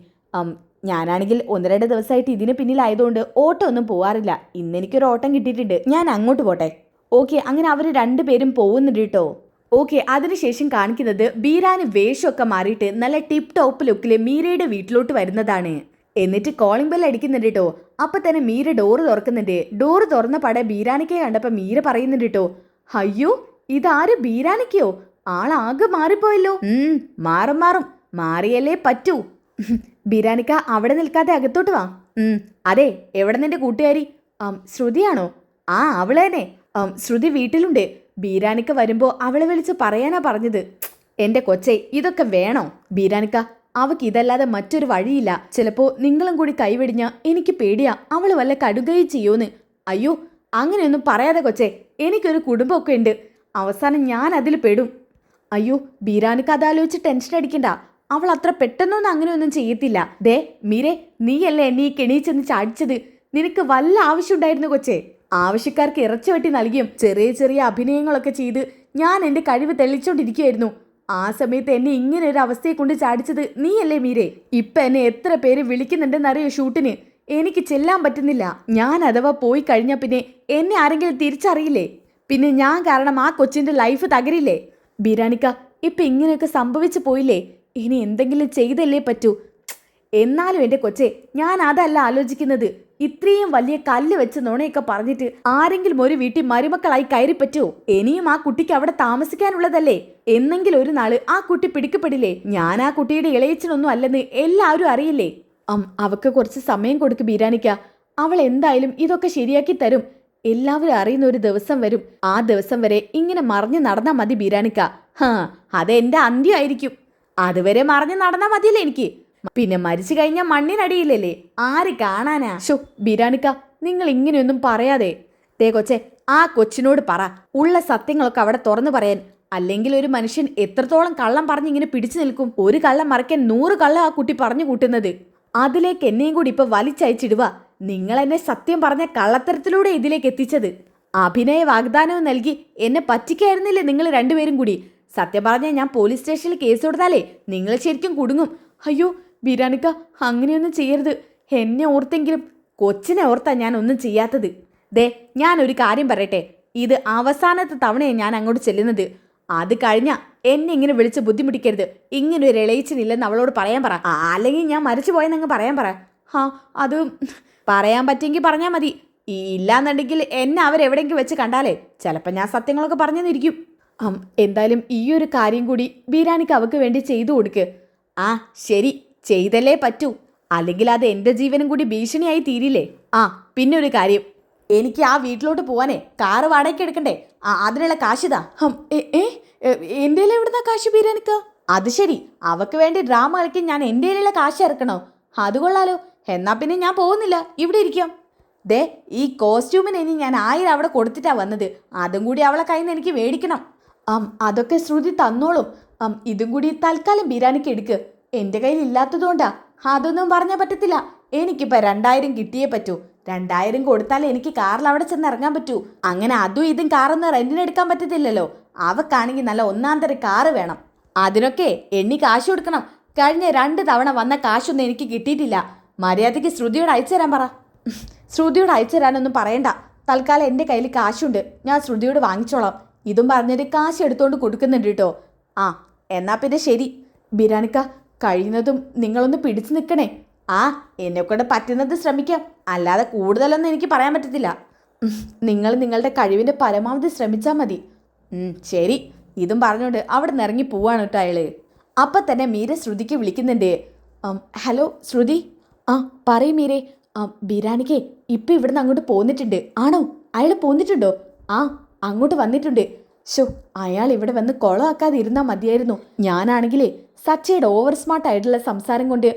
ഞാനാണെങ്കിൽ 1-2 ദിവസമായിട്ട് ഇതിന് പിന്നിലായതുകൊണ്ട് ഓട്ടം ഒന്നും പോവാറില്ല. ഇന്നെനിക്കൊരു ഓട്ടം കിട്ടിയിട്ടുണ്ട്, ഞാൻ അങ്ങോട്ട് പോട്ടെ. ഓക്കെ, അങ്ങനെ അവർ 2 പേരും പോകുന്നുണ്ട് കേട്ടോ. ഓക്കെ, അതിനുശേഷം കാണിക്കുന്നത് ബീരാന് വേഷമൊക്കെ മാറിയിട്ട് നല്ല ടിപ്പ് ടോപ്പ് ലുക്കിൽ മീരയുടെ വീട്ടിലോട്ട് വരുന്നതാണ്. എന്നിട്ട് കോളിംഗ് ബെൽ അടിക്കുന്നുണ്ട് കേട്ടോ. അപ്പം തന്നെ മീര ഡോറ് തുറക്കുന്നുണ്ട്. ഡോറ് തുറന്ന പടെ ബീരാനിക്കയെ കണ്ടപ്പോൾ മീര പറയുന്നുണ്ട് കേട്ടോ, അയ്യോ ഇതാര് ബീരാനിക്കയോ? ആളാകെ മാറിപ്പോയല്ലോ. മാറും മാറിയല്ലേ പറ്റൂ. ബീരാനിക്ക അവിടെ നിൽക്കാതെ അകത്തോട്ട് വാ. അതെ, എവിടെ നിന്റെ കൂട്ടുകാരി? ശ്രുതിയാണോ? അവള് തന്നെ. ശ്രുതി വീട്ടിലുണ്ട്. ബീരാനിക്ക വരുമ്പോൾ അവളെ വിളിച്ച് പറയാനാ പറഞ്ഞത്. എൻ്റെ കൊച്ചേ, ഇതൊക്കെ വേണോ? ബീരാനിക്ക, അവക്ക് ഇതല്ലാതെ മറ്റൊരു വഴിയില്ല. ചിലപ്പോൾ നിങ്ങളും കൂടി കൈവെടിഞ്ഞാ എനിക്ക് പേടിയാ അവള് വല്ല കടുകയും ചെയ്യോന്ന്. അയ്യോ, അങ്ങനെയൊന്നും പറയാതെ കൊച്ചേ, എനിക്കൊരു കുടുംബമൊക്കെ ഉണ്ട്. അവസാനം ഞാൻ അതിൽ പെടും. അയ്യോ ബീരാനിക്ക അതാലോചിച്ച് ടെൻഷൻ അടിക്കണ്ട. അവൾ അത്ര പെട്ടെന്നൊന്നും അങ്ങനെയൊന്നും ചെയ്യത്തില്ല. ദേ മീരെ, നീയല്ലേ എന്നെ ഈ കെണിയിച്ചെന്ന് ചാടിച്ചത്. നിനക്ക് വല്ല ആവശ്യമുണ്ടായിരുന്നു കൊച്ചേ? ആവശ്യക്കാർക്ക് ഇറച്ചി വെട്ടി നൽകിയും ചെറിയ അഭിനയങ്ങളൊക്കെ ചെയ്ത് ഞാൻ എൻ്റെ കഴിവ് തെളിച്ചോണ്ടിരിക്കുകയായിരുന്നു. ആ സമയത്ത് എന്നെ ഇങ്ങനെ ഒരു അവസ്ഥയെ കൊണ്ട് ചാടിച്ചത് നീയല്ലേ മീരെ? ഇപ്പം എന്നെ എത്ര പേര് വിളിക്കുന്നുണ്ടെന്നറിയോ ഷൂട്ടിന്? എനിക്ക് ചെല്ലാൻ പറ്റുന്നില്ല. ഞാൻ അഥവാ പോയി കഴിഞ്ഞാൽ പിന്നെ എന്നെ ആരെങ്കിലും തിരിച്ചറിയില്ലേ? പിന്നെ ഞാൻ കാരണം ആ കൊച്ചിൻ്റെ ലൈഫ് തകരില്ലേ? ബീരാനിക്ക, ഇപ്പം ഇങ്ങനെയൊക്കെ സംഭവിച്ചു പോയില്ലേ? ഇനി എന്തെങ്കിലും ചെയ്തല്ലേ പറ്റൂ. എന്നാലും എൻ്റെ കൊച്ചെ, ഞാൻ അതല്ല ആലോചിക്കുന്നത്. ഇത്രയും വലിയ കല്ല് വെച്ച് നുണയൊക്കെ പറഞ്ഞിട്ട് ആരെങ്കിലും ഒരു വീട്ടിൽ മരുമക്കളായി കയറി പറ്റുമോ? ഇനിയും ആ കുട്ടിക്ക് അവിടെ താമസിക്കാനുള്ളതല്ലേ? എന്നെങ്കിലും ഒരു നാള് ആ കുട്ടി പിടിക്കപ്പെടില്ലേ? ഞാൻ ആ കുട്ടിയുടെ ഇളയച്ചനൊന്നും അല്ലെന്ന് എല്ലാവരും അറിയില്ലേ? അവക്ക് കുറച്ച് സമയം കൊടുക്ക് ബീരാനിക്ക. അവൾ എന്തായാലും ഇതൊക്കെ ശരിയാക്കി തരും. എല്ലാവരും അറിയുന്ന ഒരു ദിവസം വരും. ആ ദിവസം വരെ ഇങ്ങനെ മറിഞ്ഞു നടന്നാ മതി ബീരാനിക്ക. അതെന്റെ അന്ത്യമായിരിക്കും. അതുവരെ മറിഞ്ഞു നടന്നാ മതിയല്ലേ എനിക്ക്? പിന്നെ മരിച്ചു കഴിഞ്ഞാൽ മണ്ണിനടിയില്ലല്ലേ, ആര് കാണാനാ? ഷോ ബീരാനിക്ക, നിങ്ങൾ ഇങ്ങനെയൊന്നും പറയാതെ. ദേ കൊച്ചെ, ആ കൊച്ചിനോട് പറ ഉള്ള സത്യങ്ങളൊക്കെ അവിടെ തുറന്നു പറയാൻ. അല്ലെങ്കിൽ ഒരു മനുഷ്യൻ എത്രത്തോളം കള്ളം പറഞ്ഞ് ഇങ്ങനെ പിടിച്ചു നിൽക്കും? ഒരു കള്ളം മറയ്ക്കാൻ 100 കള്ളം ആ കുട്ടി പറഞ്ഞു കൂട്ടുന്നത്. അതിലേക്ക് എന്നെയും കൂടി ഇപ്പൊ വലിച്ചയച്ചിടുക. നിങ്ങൾ എന്നെ സത്യം പറഞ്ഞ കള്ളത്തരത്തിലൂടെ ഇതിലേക്ക് എത്തിച്ചത്. അഭിനയ വാഗ്ദാനവും നൽകി എന്നെ പറ്റിക്കായിരുന്നില്ലേ നിങ്ങൾ രണ്ടുപേരും കൂടി. സത്യം പറഞ്ഞാൽ ഞാൻ പോലീസ് സ്റ്റേഷനിൽ കേസ് കൊടുത്താലേ നിങ്ങൾ ശരിക്കും കുടുങ്ങും. അയ്യോ ബീരാനിക്ക, അങ്ങനെയൊന്നും ചെയ്യരുത്. എന്നെ ഓർത്തെങ്കിലും കൊച്ചിനെ ഓർത്താ ഞാൻ ഒന്നും ചെയ്യാത്തത്. ദേ, ഞാനൊരു കാര്യം പറയട്ടെ, ഇത് അവസാനത്തെ തവണയാണ് ഞാൻ അങ്ങോട്ട് ചെല്ലുന്നത്. അത് കഴിഞ്ഞാൽ എന്നെ ഇങ്ങനെ വിളിച്ച് ബുദ്ധിമുട്ടിക്കരുത്. ഇങ്ങനെ ഒരു ഇളയിച്ചനില്ലെന്ന് അവളോട് പറയാൻ പറ. അല്ലെങ്കിൽ ഞാൻ മരിച്ചു പോയെന്നങ്ങ് പറയാൻ പറ. അത് പറയാൻ പറ്റിയെങ്കിൽ പറഞ്ഞാൽ മതി. ഇല്ലാന്നുണ്ടെങ്കിൽ എന്നെ അവരെവിടെയെങ്കിലും വെച്ച് കണ്ടാലേ ചിലപ്പോൾ ഞാൻ സത്യങ്ങളൊക്കെ പറഞ്ഞെന്നിരിക്കും. എന്തായാലും ഈ ഒരു കാര്യം കൂടി ബീരാനിക്ക് അവൾക്ക് വേണ്ടി ചെയ്തു കൊടുക്ക്. ശരി, ചെയ്തല്ലേ പറ്റൂ. അല്ലെങ്കിൽ അത് എൻ്റെ ജീവനും കൂടി ഭീഷണിയായി തീരില്ലേ. പിന്നെ ഒരു കാര്യം, എനിക്ക് ആ വീട്ടിലോട്ട് പോവാനേ കാറ് വാടകയ്ക്ക് എടുക്കണ്ടേ? അതിനുള്ള കാശിതാ. എൻ്റെ എവിടുന്ന കാശ് ബീരാനിക്ക? അത് ശരി, അവക്ക് വേണ്ടി ഡ്രാമ കളിക്കാൻ ഞാൻ എൻ്റെ കാശ് ഇറക്കണോ? അത് കൊള്ളാലോ. എന്നാ പിന്നെ ഞാൻ പോകുന്നില്ല, ഇവിടെ ഇരിക്കാം. ദേ, ഈ കോസ്റ്റ്യൂമിന് ഇനി ഞാൻ 1000 അവിടെ കൊടുത്തിട്ടാ വന്നത്. അതും കൂടി അവളെ കയ്യിൽ നിന്ന് എനിക്ക് മേടിക്കണം. അതൊക്കെ ശ്രുതി തന്നോളും. ഇതും കൂടി തൽക്കാലം ബീരാനിക്ക് എടുക്ക്. എൻ്റെ കയ്യിൽ ഇല്ലാത്തതുകൊണ്ടാ. അതൊന്നും പറഞ്ഞാൽ പറ്റത്തില്ല. എനിക്കിപ്പോൾ 2000 കിട്ടിയേ പറ്റൂ. 2000 കൊടുത്താലേ എനിക്ക് കാറിൽ അവിടെ ചെന്ന് ഇറങ്ങാൻ പറ്റൂ. അങ്ങനെ അതും ഇതും കാറൊന്നും റെന്റിനെടുക്കാൻ പറ്റത്തില്ലല്ലോ. അവക്കാണെങ്കിൽ നല്ല ഒന്നാം തരം കാറ് വേണം. അതിനൊക്കെ എണ്ണി കാശ് കൊടുക്കണം. കഴിഞ്ഞ 2 തവണ വന്ന കാശൊന്നും എനിക്ക് കിട്ടിയിട്ടില്ല. മര്യാദയ്ക്ക് ശ്രുതിയോട് അയച്ചു തരാൻ പറ. ശ്രുതിയോട് അയച്ചു തരാനൊന്നും പറയണ്ട. തൽക്കാലം എൻ്റെ കയ്യിൽ കാശുണ്ട്, ഞാൻ ശ്രുതിയോട് വാങ്ങിച്ചോളാം. ഇതും പറഞ്ഞിട്ട് കാശ് എടുത്തോണ്ട് കൊടുക്കുന്നുണ്ട് കേട്ടോ. എന്നാ പിന്നെ ശരി. ബീരാനിക്ക, കഴിയുന്നതും നിങ്ങളൊന്ന് പിടിച്ചു നിൽക്കണേ. എന്നെക്കൊണ്ട് പറ്റുന്നത് ശ്രമിക്കാം. അല്ലാതെ കൂടുതലൊന്നും എനിക്ക് പറയാൻ പറ്റത്തില്ല. നിങ്ങൾ നിങ്ങളുടെ കഴിവിൻ്റെ പരമാവധി ശ്രമിച്ചാൽ മതി. ശരി. ഇതും പറഞ്ഞുകൊണ്ട് അവിടെ നിന്ന് ഇറങ്ങി പോവാണ് കേട്ടോ അയാള്. അപ്പം തന്നെ മീര ശ്രുതിക്ക് വിളിക്കുന്നുണ്ട്. ഹലോ ശ്രുതി. പറയും മീരെ. ബീരാനിക്കേ ഇപ്പം ഇവിടുന്ന് അങ്ങോട്ട് പോന്നിട്ടുണ്ട്. ആണോ? അയാൾ പോന്നിട്ടുണ്ടോ? അങ്ങോട്ട് വന്നിട്ടുണ്ട്. അയാൾ ഇവിടെ വന്ന് കൊളമാക്കാതെ ഇരുന്നാൽ മതിയായിരുന്നു. ഞാനാണെങ്കിലേ സച്ചയുടെ ഓവർ സ്മാർട്ട് ആയിട്ടുള്ള സംസാരം കൊണ്ട്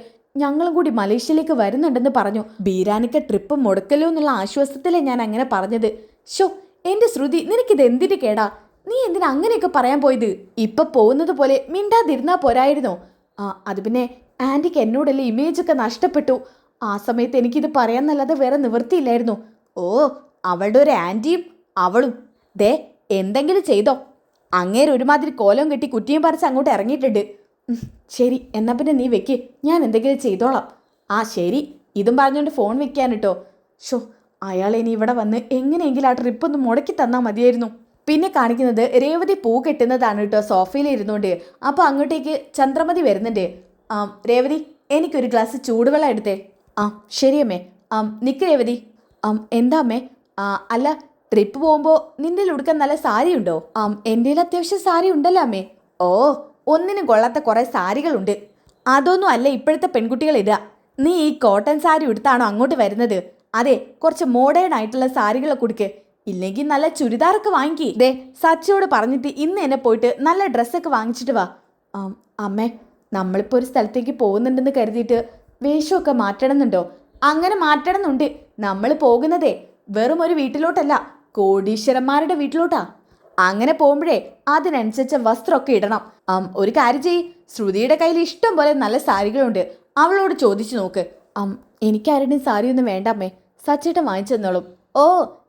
ഞങ്ങളും കൂടി മലേഷ്യയിലേക്ക് വരുന്നുണ്ടെന്ന് പറഞ്ഞു. ബീരാനിക്ക ട്രിപ്പ് മുടക്കലോ എന്നുള്ള ആശ്വാസത്തിലേ ഞാൻ അങ്ങനെ പറഞ്ഞത്. എൻ്റെ ശ്രുതി, നിനക്കിത് എന്തിന് കേടാ? നീ എന്തിനാ അങ്ങനെയൊക്കെ പറയാൻ പോയത്? ഇപ്പം പോകുന്നത് പോലെ മിണ്ടാതിരുന്നാ പോരായിരുന്നോ? അത് പിന്നെ ആൻറ്റിക്ക് എന്നോടല്ലേ ഇമേജൊക്കെ നഷ്ടപ്പെട്ടു. ആ സമയത്ത് എനിക്കിത് പറയാന്നല്ലാതെ വേറെ നിവൃത്തിയില്ലായിരുന്നു. അവളുടെ ഒരു ആൻറ്റിയും അവളും. ദേ, എന്തെങ്കിലും ചെയ്തോ? അങ്ങേര് ഒരുമാതിരി കോലം കെട്ടി കുറ്റിയും പറിച്ച് അങ്ങോട്ട് ഇറങ്ങിയിട്ടുണ്ട്. ശരി, എന്നാ പിന്നെ നീ വെക്ക്, ഞാൻ എന്തെങ്കിലും ചെയ്തോളാം. ശരി. ഇതും പറഞ്ഞുകൊണ്ട് ഫോൺ വെക്കാൻ കേട്ടോ. അയാൾ ഇനി ഇവിടെ വന്ന് എങ്ങനെയെങ്കിലും ആ ട്രിപ്പ് ഒന്ന് മുടക്കി തന്നാൽ മതിയായിരുന്നു. പിന്നെ കാണിക്കുന്നത് രേവതി പൂ കെട്ടുന്നതാണ് കേട്ടോ, സോഫയിൽ ഇരുന്നുകൊണ്ട്. അപ്പോൾ അങ്ങോട്ടേക്ക് ചന്ദ്രമതി വരുന്നുണ്ട്. രേവതി, എനിക്കൊരു ഗ്ലാസ് ചൂടുവെള്ളം എടുത്തേ. ശരി അമ്മേ. നിക്ക് രേവതി. എന്താ അമ്മേ? അല്ല, ട്രിപ്പ് പോകുമ്പോൾ നിന്റെ ഉടുക്കാൻ നല്ല സാരി ഉണ്ടോ? എൻ്റെ അത്യാവശ്യം സാരി ഉണ്ടല്ലോ അമ്മേ. ഒന്നിനും കൊള്ളാത്ത കുറേ സാരികളുണ്ട്. അതൊന്നും അല്ല ഇപ്പോഴത്തെ പെൺകുട്ടികൾ ഇടുക. നീ ഈ കോട്ടൺ സാരി ഉടുത്താണോ അങ്ങോട്ട് വരുന്നത്? അതെ, കുറച്ച് മോഡേൺ ആയിട്ടുള്ള സാരികളെ കൊടുക്ക്. ഇല്ലെങ്കിൽ നല്ല ചുരിദാറൊക്കെ വാങ്ങിക്കി. ദേ, സച്ചിയോട് പറഞ്ഞിട്ട് ഇന്ന് എന്നെ പോയിട്ട് നല്ല ഡ്രസ്സൊക്കെ വാങ്ങിച്ചിട്ട് വാ. അമ്മേ, നമ്മളിപ്പോൾ ഒരു സ്ഥലത്തേക്ക് പോകുന്നുണ്ടെന്ന് കരുതിയിട്ട് വേഷമൊക്കെ മാറ്റണമെന്നുണ്ടോ? അങ്ങനെ മാറ്റണമെന്നുണ്ട്. നമ്മൾ പോകുന്നതേ വെറും ഒരു വീട്ടിലോട്ടല്ല, കോടീശ്വരന്മാരുടെ വീട്ടിലോട്ടാ. അങ്ങനെ പോകുമ്പോഴേ അതിനനുസരിച്ച വസ്ത്രമൊക്കെ ഇടണം. ഒരു കാര്യം ചെയ്യ്, ശ്രുതിയുടെ കയ്യിൽ ഇഷ്ടം പോലെ നല്ല സാരികളുണ്ട്. അവളോട് ചോദിച്ചു നോക്ക്. എനിക്കാരുടെയും സാരിയൊന്നും വേണ്ട അമ്മേ, സച്ചേട്ടൻ വാങ്ങിച്ചു തന്നോളും.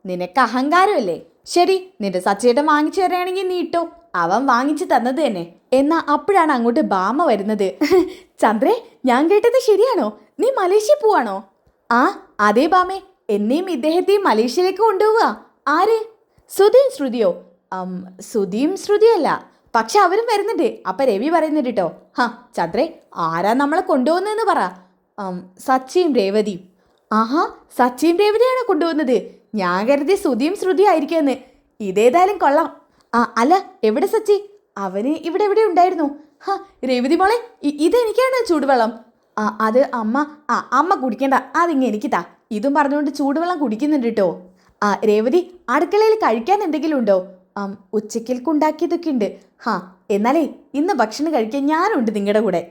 നിനക്ക് അഹങ്കാരമല്ലേ? ശരി, നിന്റെ സച്ചേട്ടൻ വാങ്ങിച്ചു തരാണെങ്കിൽ നീ ഇട്ടോ, അവൻ വാങ്ങിച്ചു തന്നത് തന്നെ. എന്നാ അപ്പോഴാണ് അങ്ങോട്ട് ബാമ വരുന്നത്. ചന്ദ്രേ, ഞാൻ കേട്ടത് ശരിയാണോ? നീ മലേഷ്യ പോവാണോ? അതേ ബാമേ, എന്നെയും ഇദ്ദേഹത്തെയും മലേഷ്യയിലേക്ക് കൊണ്ടുപോവുക. ആര്? സുധിയും ശ്രുതിയോ? സുധിയും ശ്രുതിയല്ല, പക്ഷെ അവരും വരുന്നുണ്ട്. അപ്പൊ രവി പറയുന്നുണ്ട് കേട്ടോ. ചന്ദ്രേ, ആരാ നമ്മളെ കൊണ്ടുപോകുന്നതെന്ന് പറ. സച്ചിയും രേവതിയും. സച്ചിയും രേവതിയാണോ കൊണ്ടുപോകുന്നത്? ഞാൻ കരുതി സുധിയും ശ്രുതിയും ആയിരിക്കുമെന്ന്. ഇതേതായാലും കൊള്ളാം. അല്ല, എവിടെ സച്ചി? അവന് ഇവിടെ എവിടെ ഉണ്ടായിരുന്നു. രേവതി മോളെ, ഇതെനിക്കാണ് ചൂടുവെള്ളം. അത് അമ്മ കുടിക്കണ്ട, അതിങ്ങ് എനിക്ക് താ. ഇതും പറഞ്ഞുകൊണ്ട് ചൂടുവെള്ളം കുടിക്കുന്നുണ്ട് കേട്ടോ. രേവതി, അടുക്കളയിൽ കഴിക്കാൻ എന്തെങ്കിലും ഉണ്ടോ? ഉച്ചയ്ക്കൽക്ക് ഉണ്ടാക്കിയതൊക്കെ ഉണ്ട്. എന്നാലേ ഇന്ന് ഭക്ഷണം കഴിക്കാൻ ഞാനുണ്ട് നിങ്ങളുടെ കൂടെ.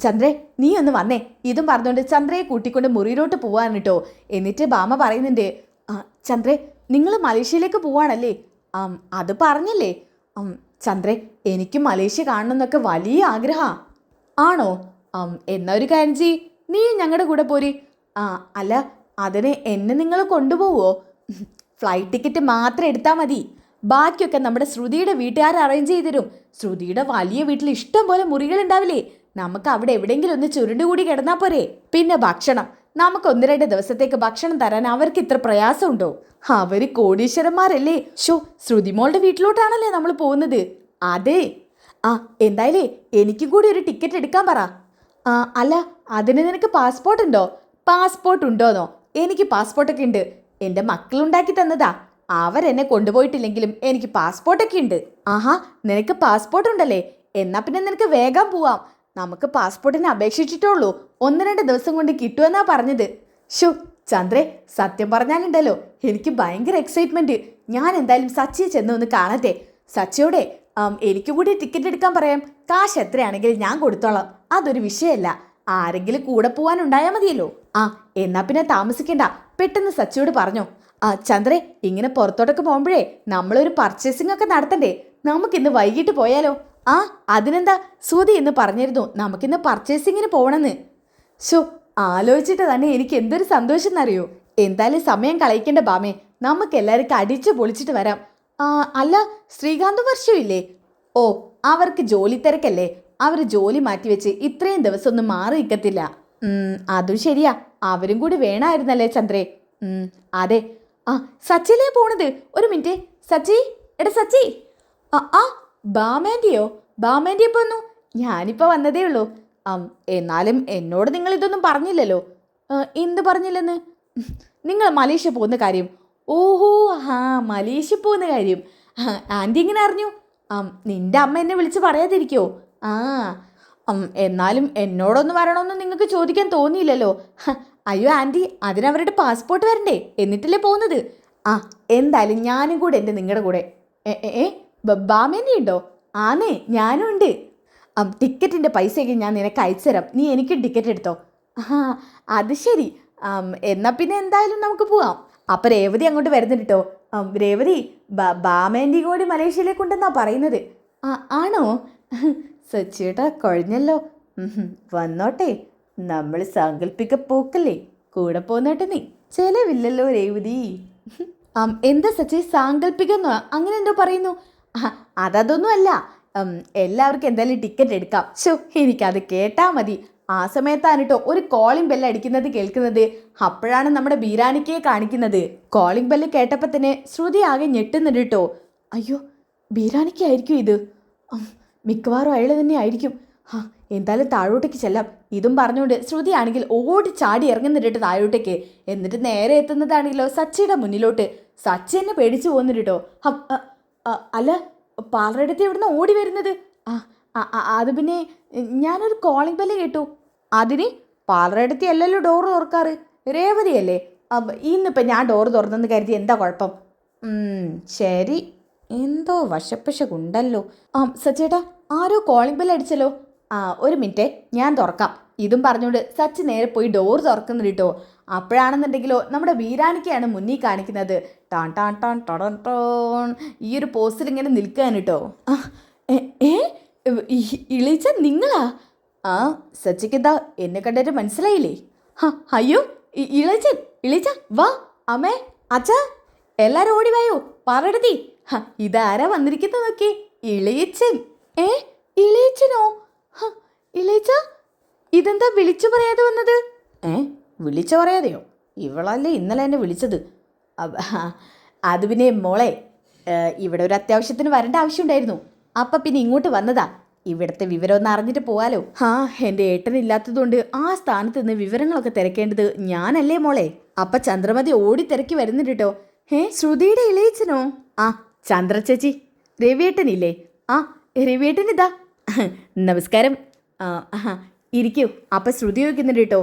ചന്ദ്രേ, നീ ഒന്ന് വന്നേ. ഇതും പറഞ്ഞുകൊണ്ട് ചന്ദ്രയെ കൂട്ടിക്കൊണ്ട് മുറിയിലോട്ട് പോവാൻ കേട്ടോ. എന്നിട്ട് ബാമ പറയുന്നുണ്ട്, ചന്ദ്രേ, നിങ്ങൾ മലേഷ്യയിലേക്ക് പോവാണല്ലേ? അത് പറഞ്ഞല്ലേ? ചന്ദ്രേ, എനിക്ക് മലേഷ്യ കാണണമെന്നൊക്കെ വലിയ ആഗ്രഹമാണ്. ആണോ? എന്നാ ഒരു കാര്യം ചെയ്യ്, നീയും ഞങ്ങളുടെ കൂടെ പോര്. ആ അല്ല, അതിന് എന്നെ നിങ്ങൾ കൊണ്ടുപോവോ? ഫ്ലൈറ്റ് ടിക്കറ്റ് മാത്രം എടുത്താൽ മതി, ബാക്കിയൊക്കെ നമ്മുടെ ശ്രുതിയുടെ വീട്ടുകാർ അറേഞ്ച് ചെയ്ത് തരും. ശ്രുതിയുടെ വലിയ വീട്ടിൽ ഇഷ്ടം പോലെ മുറികൾ ഉണ്ടാവില്ലേ, നമുക്ക് അവിടെ എവിടെയെങ്കിലും ഒന്ന് ചുരുണ്ടുകൂടി കിടന്നാ പോരെ. പിന്നെ ഭക്ഷണം, നമുക്ക് 1-2 ദിവസത്തേക്ക് ഭക്ഷണം തരാൻ അവർക്ക് ഇത്ര പ്രയാസമുണ്ടോ? അവര് കോടീശ്വരന്മാരല്ലേ. ശ്രുതിമോളുടെ വീട്ടിലോട്ടാണല്ലേ നമ്മൾ പോകുന്നത്. അതെ. ആ എന്തായാലേ എനിക്കും കൂടി ഒരു ടിക്കറ്റ് എടുക്കാൻ പറ. അല്ല, അതിന് നിനക്ക് പാസ്പോർട്ട് ഉണ്ടോ? പാസ്പോർട്ട് ഉണ്ടോന്നോ? എനിക്ക് പാസ്പോർട്ടൊക്കെ ഉണ്ട്, എൻ്റെ മക്കളുണ്ടാക്കി തന്നതാ. അവരെന്നെ കൊണ്ടുപോയിട്ടില്ലെങ്കിലും എനിക്ക് പാസ്പോർട്ടൊക്കെ ഉണ്ട്. ആഹാ, നിനക്ക് പാസ്പോർട്ട് ഉണ്ടല്ലേ? എന്നാ പിന്നെ നിനക്ക് വേഗം പോവാം. നമുക്ക് പാസ്പോർട്ടിന് അപേക്ഷിച്ചിട്ടുള്ളൂ, 1-2 ദിവസം കൊണ്ട് കിട്ടുമെന്നാ പറഞ്ഞത്. ചന്ദ്രേ, സത്യം പറഞ്ഞാലുണ്ടല്ലോ എനിക്ക് ഭയങ്കര എക്സൈറ്റ്മെന്റ്. ഞാൻ എന്തായാലും സച്ചിയെ ചെന്ന് ഒന്ന് കാണട്ടെ. സച്ചിയോടെ എനിക്ക് കൂടി ടിക്കറ്റ് എടുക്കാൻ പറയാം. കാശ് എത്രയാണെങ്കിലും ഞാൻ കൊടുത്തോളാം, അതൊരു വിഷയമല്ല. ആരെങ്കിലും കൂടെ പോവാനുണ്ടായാൽ മതിയല്ലോ. എന്നാ പിന്നെ താമസിക്കണ്ട, പെട്ടെന്ന് സച്ചിയോട് പറഞ്ഞോ. ചന്ദ്രേ, ഇങ്ങനെ പുറത്തോട്ടൊക്കെ പോകുമ്പോഴേ നമ്മളൊരു പർച്ചേസിംഗ് ഒക്കെ നടത്തണ്ടേ? നമുക്കിന്ന് വൈകിട്ട് പോയാലോ? അതിനെന്താ, ശ്രുതി ഇന്ന് പറഞ്ഞിരുന്നു നമുക്കിന്ന് പർച്ചേസിങ്ങിന് പോകണമെന്ന്. ആലോചിച്ചിട്ട് തന്നെ എനിക്ക് എന്തൊരു സന്തോഷം എന്നറിയോ. എന്തായാലും സമയം കളയിക്കേണ്ട ബാമേ, നമുക്ക് എല്ലാവർക്കും അടിച്ചു പൊളിച്ചിട്ട് വരാം. അല്ല, ശ്രീകാന്തും വർഷവും ഇല്ലേ? ഓ, അവർക്ക് ജോലി തിരക്കല്ലേ, അവർ ജോലി മാറ്റിവെച്ച് ഇത്രയും ദിവസം ഒന്നും മാറി നിൽക്കത്തില്ല. അതും ശരിയാ, അവരും കൂടി വേണമായിരുന്നല്ലേ ചന്ദ്രേ. അതെ. സച്ചിയിലേ പോണത്. ഒരു മിനിറ്റ് സച്ചി, എടാ സച്ചി. ബാമാൻറ്റിയോ? ബാമാൻറ്റി എപ്പോൾ വന്നു? ഞാനിപ്പോൾ വന്നതേ ഉള്ളൂ. എന്നാലും എന്നോട് നിങ്ങൾ ഇതൊന്നും പറഞ്ഞില്ലല്ലോ. എന്ത് പറഞ്ഞില്ലെന്ന്? നിങ്ങൾ മലേഷ്യ പോകുന്ന കാര്യം. ഓഹോ, മലേഷ്യ പോകുന്ന കാര്യം ആൻറ്റി എങ്ങനെ അറിഞ്ഞു? നിന്റെ അമ്മ എന്നെ വിളിച്ച് പറയാതിരിക്കോ? എന്നാലും എന്നോടൊന്ന് വരണമെന്ന് നിങ്ങൾക്ക് ചോദിക്കാൻ തോന്നിയില്ലല്ലോ. അയ്യോ ആൻറ്റി, അതിനവരുടെ പാസ്പോർട്ട് വരണ്ടേ, എന്നിട്ടല്ലേ പോകുന്നത്. എന്തായാലും ഞാനും കൂടെ എൻ്റെ നിങ്ങളുടെ കൂടെ. ബാമേൻ്റെ ഉണ്ടോ? ആന്നേ, ഞാനും ഉണ്ട്. ടിക്കറ്റിൻ്റെ പൈസയൊക്കെ ഞാൻ നിനക്ക് അയച്ചു തരാം, നീ എനിക്ക് ടിക്കറ്റ് എടുത്തോ. അത് ശരി. എന്നാൽ പിന്നെ എന്തായാലും നമുക്ക് പോവാം. അപ്പം രേവതി അങ്ങോട്ട് വരുന്നുണ്ട് കേട്ടോ. രേവതി, ബാമേൻ്റെ കൂടി മലേഷ്യയിലേക്ക് ഉണ്ടെന്നാ പറയുന്നത്. ആണോ? സച്ചിയേട്ടാ കഴിഞ്ഞല്ലോ. വന്നോട്ടെ, നമ്മൾ സാങ്കല്പിക പോക്കല്ലേ, കൂടെ പോന്നോട്ടെ. നീ ചെലവില്ലല്ലോ രേവതി. എന്താ സച്ചി സാങ്കല്പികം അങ്ങനെ എന്തോ പറയുന്നു? അതൊന്നും അല്ല, എല്ലാവർക്കും എന്തായാലും ടിക്കറ്റ് എടുക്കാം. എനിക്കത് കേട്ടാൽ മതി. ആ സമയത്താണ് കേട്ടോ ഒരു കോളിംഗ് ബെല്ല് അടിക്കുന്നത് കേൾക്കുന്നത്. അപ്പോഴാണ് നമ്മുടെ ബീരാനിക്കയെ കാണിക്കുന്നത്. കോളിംഗ് ബെല്ല് കേട്ടപ്പോൾ തന്നെ ശ്രുതി ആകെ ഞെട്ടുന്നുണ്ട് കേട്ടോ. അയ്യോ, ബീരാനിക്കായിരിക്കും ഇത്. മിക്കവാറും അയാൾ തന്നെ ആയിരിക്കും. എന്തായാലും താഴോട്ടേക്ക് ചെല്ലാം. ഇതും പറഞ്ഞുകൊണ്ട് ശ്രുതി ആണെങ്കിൽ ഓടി ചാടി ഇറങ്ങുന്നുണ്ട് താഴോട്ടേക്ക്. എന്നിട്ട് നേരെ എത്തുന്നതാണെങ്കിലോ സച്ചിയുടെ മുന്നിലോട്ട്. സച്ചി എന്നെ പേടിച്ചു പോകുന്നുണ്ട് കേട്ടോ. അല്ല, പാലറെടുത്ത് എവിടുന്ന് ഓടി വരുന്നത്? അത് പിന്നെ ഞാനൊരു കോളിംഗ് ബെല്ല് കേട്ടു. അതിന് പാലറെടുത്ത് അല്ലല്ലോ ഡോറ് തുറക്കാറ്, രേവതിയല്ലേ. ഇന്നിപ്പോൾ ഞാൻ ഡോറ് തുറന്നെന്ന് കരുതി എന്താ കുഴപ്പം? ശരി, എന്തോ വശപ്പശകുണ്ടല്ലോ. സച്ചേട്ടാ, ആരോ കോളിംഗ് ബെല്ല് അടിച്ചല്ലോ. ഒരു മിനിറ്റ്, ഞാൻ തുറക്കാം. ഇതും പറഞ്ഞുകൊണ്ട് സച്ചി നേരെ പോയി ഡോർ തുറക്കുന്നുണ്ട് കേട്ടോ. അപ്പോഴാണെന്നുണ്ടെങ്കിലോ നമ്മുടെ വീരാനിക്കയാണ് മുന്നിൽ കാണിക്കുന്നത്. ടാൻ ടാൻ ടാൻ ടടൻ ടോൺ, ഈ ഒരു പോസ്റ്റിൽ ഇങ്ങനെ നിൽക്കുകയാണ് കേട്ടോ. ഇളിച്ച നിങ്ങളാ? സച്ചിക്കെന്താ എന്നെ കണ്ടിട്ട് മനസ്സിലായില്ലേ? അയ്യോ, ഇളിച്ച വാ. അമ്മേ, അച്ഛാ, എല്ലാരും ഓടി വായോ, പറയടത്തി. ഇതാരാ വന്നിരിക്കുന്നത് നോക്കി, ഇളയച്ചൻ. ഇളയച്ചനോ? ഇളയച്ച, ഇതെന്താ വിളിച്ചു പറയാതെ വന്നത്? വിളിച്ചു പറയാതെയോ? ഇവളല്ലേ ഇന്നലെ എന്നെ വിളിച്ചത്. അത് പിന്നെ മോളെ, ഇവിടെ ഒരു അത്യാവശ്യത്തിന് വരേണ്ട ആവശ്യമുണ്ടായിരുന്നു. അപ്പം പിന്നെ ഇങ്ങോട്ട് വന്നതാ. ഇവിടുത്തെ വിവരമൊന്നും അറിഞ്ഞിട്ട് പോവാലോ. എൻ്റെ ഏട്ടനില്ലാത്തതുകൊണ്ട് ആ സ്ഥാനത്ത് നിന്ന് വിവരങ്ങളൊക്കെ തിരക്കേണ്ടത് ഞാനല്ലേ മോളെ. അപ്പം ചന്ദ്രമതി ഓടി തിരക്കി വരുന്നുണ്ട് കേട്ടോ. ശ്രുതിയുടെ ഇളയച്ചനോ? ചന്ദ്ര ചേച്ചി, രവിയേട്ടനില്ലേ? രവിയേട്ടൻ ഇതാ. നമസ്കാരം. ഇരിക്കൂ. അപ്പം ശ്രുതി ചോദിക്കുന്നുണ്ട് കേട്ടോ.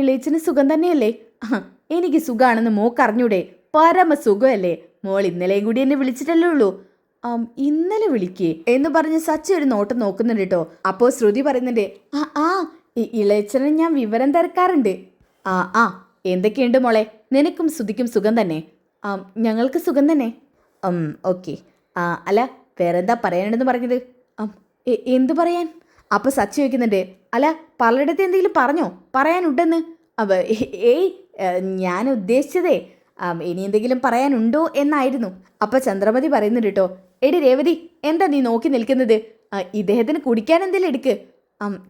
ഇളയച്ചന് സുഖം തന്നെയല്ലേ? എനിക്ക് സുഖമാണെന്ന് മോക്കറിഞ്ഞൂടെ? പരമ സുഖമല്ലേ മോൾ? ഇന്നലെയും കൂടി എന്നെ വിളിച്ചിട്ടല്ലേ ഉള്ളൂ. ഇന്നലെ വിളിക്കേ എന്ന് പറഞ്ഞ് സച്ചി ഒരു നോട്ടം നോക്കുന്നുണ്ട് കേട്ടോ. അപ്പോൾ ശ്രുതി പറയുന്നുണ്ട്, ഇളയച്ചനെ ഞാൻ വിവരം തിരക്കാറുണ്ട്. എന്തൊക്കെയുണ്ട് മോളെ? നിനക്കും ശ്രുതിക്കും സുഖം തന്നെ? ഞങ്ങൾക്ക് സുഖം തന്നെ. ഓക്കെ. അല്ല, വേറെന്താ പറയാനുണ്ടെന്ന് പറഞ്ഞത്? എന്തു പറയാൻ? അപ്പോൾ സച്ചി ചോദിക്കുന്നുണ്ട്, അല്ല പലയിടത്ത് എന്തെങ്കിലും പറഞ്ഞോ, പറയാനുണ്ടെന്ന്? അവ ഏയ് ഞാൻ ഉദ്ദേശിച്ചതേ ഇനി എന്തെങ്കിലും പറയാനുണ്ടോ എന്നായിരുന്നു. അപ്പൊ ചന്ദ്രമതി പറയുന്നുണ്ട് കേട്ടോ, എടി രേവതി, എന്താ നീ നോക്കി നിൽക്കുന്നത്? ഇദ്ദേഹത്തിന് കുടിക്കാൻ എന്തെങ്കിലും എടുക്ക്.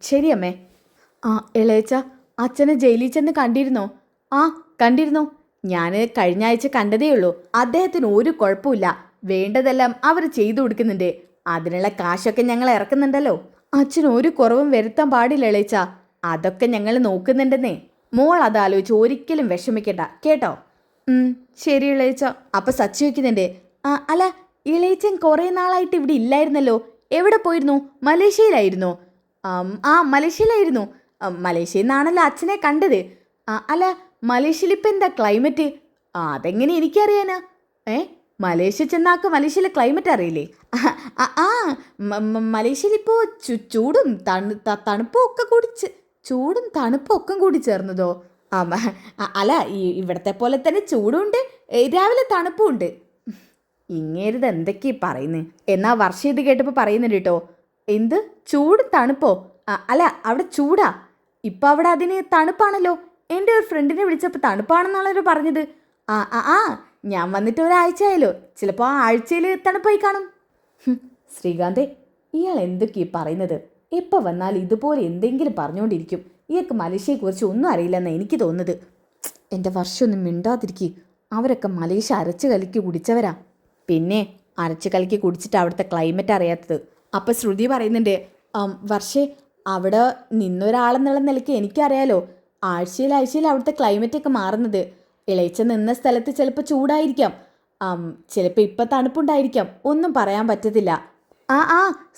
ശരി അമ്മേ. ഇളയച്ച, അച്ഛനെ ജയിലിൽ ചെന്ന് കണ്ടിരുന്നോ? കണ്ടിരുന്നോ? ഞാൻ കഴിഞ്ഞ ആഴ്ച കണ്ടതേ ഉള്ളൂ. അദ്ദേഹത്തിന് ഒരു കുഴപ്പമില്ല, വേണ്ടതെല്ലാം അവർ ചെയ്തു കൊടുക്കുന്നുണ്ട്. അതിനുള്ള കാശൊക്കെ ഞങ്ങൾ ഇറക്കുന്നുണ്ടല്ലോ. അച്ഛന് ഒരു കുറവും വരുത്താൻ പാടില്ല ഇളയച്ച, അതൊക്കെ ഞങ്ങൾ നോക്കുന്നുണ്ടെന്നേ. മോൾ അതാലോചിച്ച് ഒരിക്കലും വിഷമിക്കണ്ട കേട്ടോ. ശരി ഇളയച്ച. അപ്പൊ സച്ചി വയ്ക്കുന്നുണ്ട്, അല്ല ഇളയച്ചൻ കുറെ നാളായിട്ട് ഇവിടെ ഇല്ലായിരുന്നല്ലോ, എവിടെ പോയിരുന്നു? മലേഷ്യയിലായിരുന്നോ? മലേഷ്യയിലായിരുന്നു. മലേഷ്യയിൽ നിന്നാണല്ലോ അച്ഛനെ കണ്ടത്. അല്ല മലേഷ്യയിൽ ഇപ്പം എന്താ ക്ലൈമറ്റ്? അതെങ്ങനെ എനിക്കറിയാനാ? മലേഷ്യ ചെന്നാക്ക് മലേഷ്യയിലെ ക്ലൈമറ്റ് അറിയില്ലേ? മലേഷ്യയിൽ ഇപ്പോൾ ചൂടും തണുപ്പും ഒക്കെ കൂടി ചേർന്നതോ? അല്ല ഇവിടത്തെ പോലെ തന്നെ ചൂടുണ്ട്, രാവിലെ തണുപ്പുണ്ട്. ഇങ്ങേരുത് എന്തൊക്കെയാ പറയുന്നത്? എന്നാ വർഷം ഇത് കേട്ടപ്പോൾ പറയുന്നുണ്ട് കേട്ടോ, എന്ത് ചൂടും തണുപ്പോ? അല്ല അവിടെ ചൂടാ, ഇപ്പം അവിടെ അതിന് തണുപ്പാണല്ലോ. എൻ്റെ ഒരു ഫ്രണ്ടിനെ വിളിച്ചപ്പോൾ തണുപ്പാണെന്നാണല്ലോ പറഞ്ഞത്. ഞാൻ വന്നിട്ട് ഒരാഴ്ചയായല്ലോ, ചിലപ്പോൾ ആ ആഴ്ചയിൽ തണുപ്പായി കാണും. ശ്രീകാന്തേ, ഇയാൾ എന്തൊക്കെയാ പറയുന്നത്? എപ്പോൾ വന്നാലും ഇതുപോലെ എന്തെങ്കിലും പറഞ്ഞുകൊണ്ടിരിക്കും. ഇയാൾക്ക് മലേഷ്യയെക്കുറിച്ച് ഒന്നും അറിയില്ലെന്നാണ് എനിക്ക് തോന്നുന്നത്. എൻ്റെ വർഷമൊന്നും മിണ്ടാതിരിക്കും. അവരൊക്കെ മലേഷ്യ അരച്ച് കലക്കി കുടിച്ചവരാ. പിന്നെ അരച്ച് കലക്കി കുടിച്ചിട്ട് അവിടുത്തെ ക്ലൈമറ്റ് അറിയാത്തത്. അപ്പം ശ്രുതി പറയുന്നുണ്ട്, വർഷേ അവിടെ നിന്നൊരാളെന്നുള്ള നിലയ്ക്ക് എനിക്കറിയാലോ, ആഴ്ചയിൽ അവിടുത്തെ ക്ലൈമറ്റൊക്കെ മാറുന്നത്. ഇളയച്ച നിന്ന സ്ഥലത്ത് ചിലപ്പോൾ ചൂടായിരിക്കാം, ചിലപ്പോൾ ഇപ്പം തണുപ്പുണ്ടായിരിക്കാം, ഒന്നും പറയാൻ പറ്റത്തില്ല.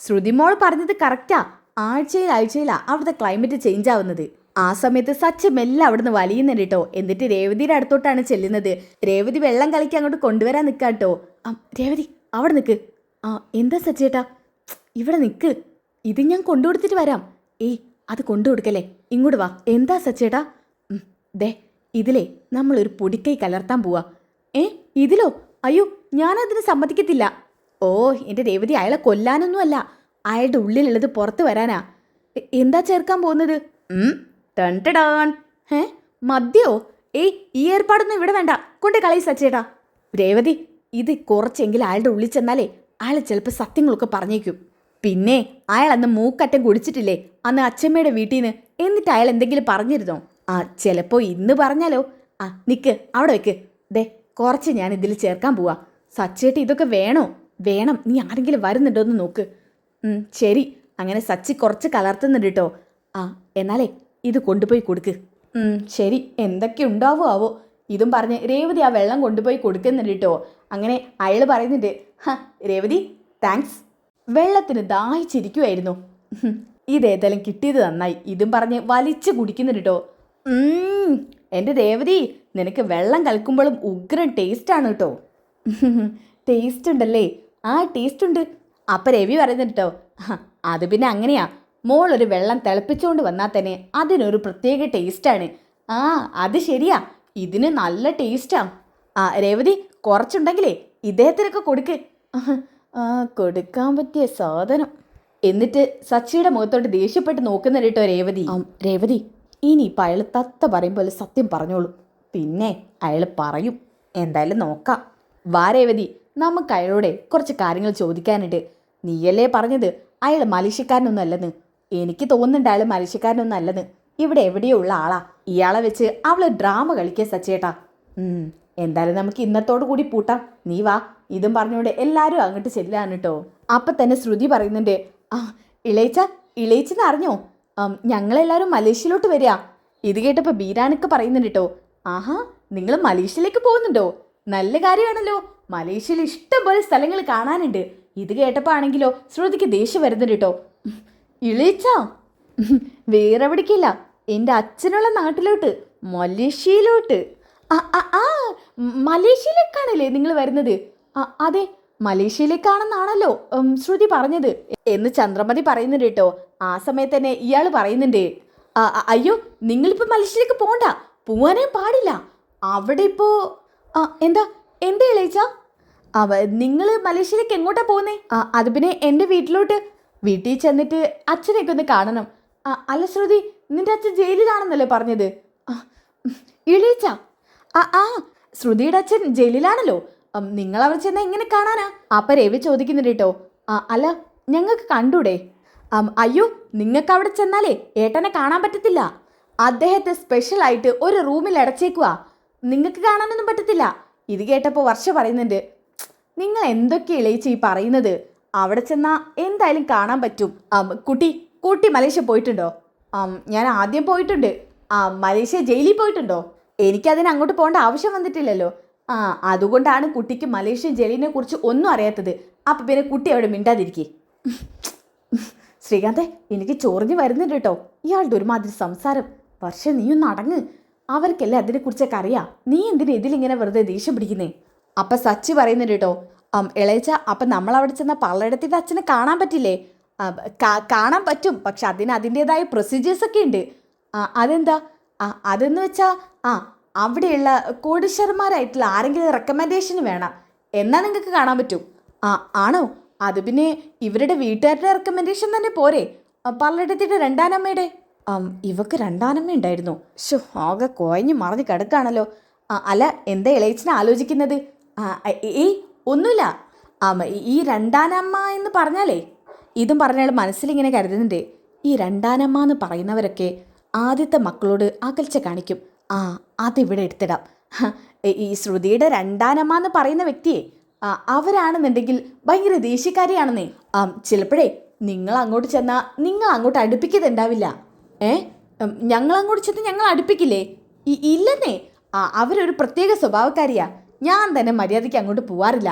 ശ്രുതിമോൾ പറഞ്ഞത് കറക്റ്റാ, ആഴ്ചയിലാ അവിടുത്തെ ക്ലൈമറ്റ് ചേഞ്ച് ആവുന്നത്. ആ സമയത്ത് സച്ച് മെല്ലെ അവിടുന്ന് വലിയുന്നുണ്ട് കേട്ടോ. എന്നിട്ട് രേവതിയുടെ അടുത്തോട്ടാണ് ചെല്ലുന്നത്. രേവതി വെള്ളം കളിക്ക് അങ്ങോട്ട് കൊണ്ടുവരാൻ നിൽക്കാട്ടോ. രേവതി അവിടെ നിൽക്ക്. എന്താ സച്ചേട്ടാ? ഇവിടെ നിൽക്ക്, ഇത് ഞാൻ കൊണ്ടുകൊടുത്തിട്ട് വരാം. അത് കൊണ്ടുകൊടുക്കല്ലേ, ഇങ്ങോട്ട് വാ. എന്താ സച്ചേട്ടാ? ദേ ഇതിലേ നമ്മളൊരു പൊടിക്കൈ കലർത്താൻ പോവാ. ഇതിലോ? അയ്യോ, ഞാനതിന് സമ്മതിക്കത്തില്ല. എൻ്റെ രേവതി, അയാളെ കൊല്ലാനൊന്നുമല്ല, അയാളുടെ ഉള്ളിലുള്ളത് പുറത്ത് വരാനാ. എന്താ ചേർക്കാൻ പോകുന്നത്? ടൺ മദ്യോ? ഈ ഏർപ്പാടൊന്നും ഇവിടെ വേണ്ട, കൊണ്ട് കളയി സച്ചേട്ടാ. രേവതി, ഇത് കുറച്ചെങ്കിലും അയാളുടെ ഉള്ളിൽ ചെന്നാലേ അയാൾ ചിലപ്പോൾ സത്യങ്ങളൊക്കെ പറഞ്ഞേക്കും. പിന്നെ അയാൾ അന്ന് മൂക്കറ്റം കുടിച്ചിട്ടില്ലേ അന്ന് അച്ഛമ്മയുടെ വീട്ടിൽ നിന്ന്? എന്നിട്ട് അയാൾ എന്തെങ്കിലും പറഞ്ഞിരുന്നോ? ചിലപ്പോൾ ഇന്ന് പറഞ്ഞാലോ. നിക്ക് അവിടെ വെക്ക്. ദേ കുറച്ച് ഞാൻ ഇതിൽ ചേർക്കാൻ പോവാ. സച്ചേട്ടി ഇതൊക്കെ വേണം. നീ ആരെങ്കിലും വരുന്നുണ്ടോ എന്ന് നോക്ക്. ശരി. അങ്ങനെ സച്ചി കുറച്ച് കലർത്തുന്നുണ്ട് കേട്ടോ. എന്നാലേ ഇത് കൊണ്ടുപോയി കൊടുക്ക്. ശരി. എന്തൊക്കെ ഉണ്ടാവോ ആവോ. ഇതും പറഞ്ഞ് രേവതി ആ വെള്ളം കൊണ്ടുപോയി കൊടുക്കുന്നുണ്ട് കേട്ടോ. അങ്ങനെ അയാൾ പറയുന്നുണ്ട്, രേവതി താങ്ക്സ്. വെള്ളത്തിന് ദാഹിച്ചിരിക്കുമായിരുന്നു, ഇതേതായാലും കിട്ടിയത് നന്നായി. ഇതും പറഞ്ഞ് വലിച്ചു കുടിക്കുന്നുണ്ട് കേട്ടോ. എൻ്റെ രേവതി, നിനക്ക് വെള്ളം കലക്കുമ്പോഴും ഉഗ്രൻ ടേസ്റ്റാണ് കേട്ടോ. ടേസ്റ്റ് ഉണ്ടല്ലേ? ടേസ്റ്റ് ഉണ്ട്. അപ്പം രവി പറയുന്നുണ്ട് കേട്ടോ, അത് പിന്നെ അങ്ങനെയാ, മോളൊരു വെള്ളം തിളപ്പിച്ചുകൊണ്ട് വന്നാൽ തന്നെ അതിനൊരു പ്രത്യേക ടേസ്റ്റാണ്. അത് ശരിയാ, ഇതിന് നല്ല ടേസ്റ്റാ. രേവതി, കുറച്ചുണ്ടെങ്കിലേ ഇദ്ദേഹത്തിനൊക്കെ കൊടുക്ക്. കൊടുക്കാൻ പറ്റിയ സാധനം. എന്നിട്ട് സച്ചിയുടെ മുഖത്തോട്ട് ദേഷ്യപ്പെട്ട് നോക്കുന്നുണ്ട് കേട്ടോ രേവതി. രേവതി, ഇനിയിപ്പോൾ അയാൾ തത്ത പറയും പോലെ സത്യം പറഞ്ഞോളൂ. പിന്നെ അയാൾ പറയും, എന്തായാലും നോക്കാം. വാ രേവതി, നമുക്ക് അയാളോടെ കുറച്ച് കാര്യങ്ങൾ ചോദിക്കാനുണ്ട്. നീയല്ലേ പറഞ്ഞത് അയാൾ മലേഷ്യക്കാരനൊന്നും അല്ലെന്ന്? എനിക്ക് തോന്നുന്നുണ്ട് അയാൾ മലേഷ്യക്കാരനൊന്നും അല്ലെന്ന്. ഇവിടെ എവിടെയോ ഉള്ള ആളാ. ഇയാളെ വെച്ച് അവള് ഡ്രാമ കളിക്കുക സച്ചേട്ടാ. എന്തായാലും നമുക്ക് ഇന്നത്തോടു കൂടി പൂട്ടാം. നീ വാ. ഇതും പറഞ്ഞുകൊണ്ട് എല്ലാവരും അങ്ങോട്ട് ചെല്ലാണ് കേട്ടോ. അപ്പം തന്നെ ശ്രുതി പറയുന്നുണ്ട്, ഇളയിച്ചെന്ന് അറിഞ്ഞോ? ഞങ്ങളെല്ലാവരും മലേഷ്യയിലോട്ട് വരിക. ഇത് കേട്ടപ്പോൾ ബീരാനൊക്കെ പറയുന്നുണ്ട് കേട്ടോ. നിങ്ങൾ മലേഷ്യയിലേക്ക് പോകുന്നുണ്ടോ? നല്ല കാര്യമാണല്ലോ, മലേഷ്യയിൽ ഇഷ്ടംപോലെ സ്ഥലങ്ങൾ കാണാനുണ്ട്. ഇത് കേട്ടപ്പോൾ ആണെങ്കിലോ ശ്രുതിക്ക് ദേഷ്യം വരുന്നുണ്ട് കേട്ടോ. ഇളയിച്ച വേറെ എവിടേക്കില്ല, എൻ്റെ അച്ഛനുള്ള നാട്ടിലോട്ട്, മലേഷ്യയിലോട്ട്. മലേഷ്യയിലേക്കാണല്ലേ നിങ്ങൾ വരുന്നത്? അതെ, മലേഷ്യയിലേക്കാണെന്നാണല്ലോ ശ്രുതി പറഞ്ഞത് എന്ന് ചന്ദ്രമതി പറയുന്നുണ്ട് കേട്ടോ. ആ സമയത്ത് തന്നെ ഇയാൾ പറയുന്നുണ്ട്, അയ്യോ നിങ്ങളിപ്പോൾ മലേഷ്യയിലേക്ക് പോകണ്ട, പോവാനേ പാടില്ല. അവിടെ ഇപ്പോൾ എന്താ ഇളയിച്ച? നിങ്ങൾ മലേഷ്യയിലേക്ക് എങ്ങോട്ടാ പോകുന്നേ? അത് പിന്നെ എൻ്റെ വീട്ടിലോട്ട്. വീട്ടിൽ ചെന്നിട്ട് അച്ഛനെയൊക്കെ ഒന്ന് കാണണം. അല്ല ശ്രുതി, നിന്റെ അച്ഛൻ ജയിലിലാണെന്നല്ലേ പറഞ്ഞത്? ആ, ഇളീച്ച. ആ ശ്രുതിയുടെ അച്ഛൻ ജയിലിലാണല്ലോ. നിങ്ങൾ അവർ ചെന്ന എങ്ങനെ കാണാനാ? അപ്പൊ രവി ചോദിക്കുന്നുണ്ട് കേട്ടോ. അല്ല, ഞങ്ങൾക്ക് കണ്ടൂടെ? അയ്യോ, നിങ്ങൾക്ക് അവിടെ ചെന്നാലേ ഏട്ടനെ കാണാൻ പറ്റത്തില്ല. അദ്ദേഹത്തെ സ്പെഷ്യലായിട്ട് ഒരു റൂമിൽ അടച്ചേക്കുക. നിങ്ങൾക്ക് കാണാനൊന്നും പറ്റത്തില്ല. ഇത് കേട്ടപ്പോൾ വർഷ പറയുന്നുണ്ട്, നിങ്ങൾ എന്തൊക്കെ ഇളയിച്ച് ഈ പറയുന്നത്? അവിടെ ചെന്നാൽ എന്തായാലും കാണാൻ പറ്റും. കുട്ടി മലേഷ്യ പോയിട്ടുണ്ടോ? ഞാൻ ആദ്യം പോയിട്ടുണ്ട്. മലേഷ്യ ജയിലിൽ പോയിട്ടുണ്ടോ? എനിക്കതിന് അങ്ങോട്ട് പോകേണ്ട ആവശ്യം വന്നിട്ടില്ലല്ലോ. അതുകൊണ്ടാണ് കുട്ടിക്ക് മലേഷ്യ ജയിലിനെ കുറിച്ച് ഒന്നും അറിയാത്തത്. അപ്പം പിന്നെ കുട്ടി അവിടെ മിണ്ടാതിരിക്കേ. ശ്രീകാന്തെ, എനിക്ക് ചൊറിഞ്ഞു വരുന്നുണ്ട് കേട്ടോ ഇയാളുടെ ഒരുമാതിരി സംസാരം. വർഷ, നീയൊന്ന് അടങ്ങ്. അവർക്കല്ലേ അതിനെക്കുറിച്ചൊക്കെ അറിയാം. നീ എന്തിനാ ഇതിലിങ്ങനെ വെറുതെ ദേഷ്യം പിടിക്കുന്നേ? അപ്പം സച്ചി പറയുന്നുണ്ട് കേട്ടോ. ഇളയച്ച, അപ്പം നമ്മളവിടെ ചെന്ന പള്ളയിടത്തിൻ്റെ അച്ഛനെ കാണാൻ പറ്റില്ലേ? കാണാൻ പറ്റും, പക്ഷെ അതിൻ്റെതായ പ്രൊസീജിയേഴ്സൊക്കെ ഉണ്ട്. അതെന്താ? അതെന്ന് വെച്ചാൽ അവിടെയുള്ള കോടീശ്വരന്മാരായിട്ടുള്ള ആരെങ്കിലും റെക്കമെൻഡേഷന് വേണം, എന്നാൽ നിങ്ങൾക്ക് കാണാൻ പറ്റും. ആണോ? അത് പിന്നെ ഇവരുടെ വീട്ടുകാരുടെ റെക്കമെൻഡേഷൻ തന്നെ പോരെ? പള്ളയിടത്തിൻ്റെ രണ്ടാനമ്മയുടെ. ഇവക്ക് രണ്ടാനമ്മ ഉണ്ടായിരുന്നു. ആകെ കുഴഞ്ഞു മറിഞ്ഞ് കിടക്കുകയാണല്ലോ. അല്ല, എന്താ ഇളയച്ചനെ ആലോചിക്കുന്നത്? ഒന്നുമില്ല. ഈ രണ്ടാനമ്മ എന്ന് പറഞ്ഞാലേ, ഇതും പറഞ്ഞയാൾ മനസ്സിലിങ്ങനെ കരുതുന്നുണ്ട്, ഈ രണ്ടാനമ്മ എന്ന് പറയുന്നവരൊക്കെ ആദ്യത്തെ മക്കളോട് അകൽച്ച കാണിക്കും. അതിവിടെ എടുത്തിടാം. ഈ ശ്രുതിയുടെ രണ്ടാനമ്മ എന്ന് പറയുന്ന വ്യക്തിയെ അവരാണെന്നുണ്ടെങ്കിൽ ഭയങ്കര ദേഷ്യക്കാരിയാണെന്നേ. ചിലപ്പോഴേ നിങ്ങൾ അങ്ങോട്ട് ചെന്നാൽ നിങ്ങൾ അങ്ങോട്ട് അടുപ്പിക്കുന്നുണ്ടാവില്ല. ഞങ്ങൾ അങ്ങോട്ട് ചെന്ന് ഞങ്ങൾ അടുപ്പിക്കില്ലേ? ഇല്ലെന്നേ. അവരൊരു പ്രത്യേക സ്വഭാവക്കാരിയാ. ഞാൻ തന്നെ മര്യാദയ്ക്ക് അങ്ങോട്ട് പോവാറില്ല.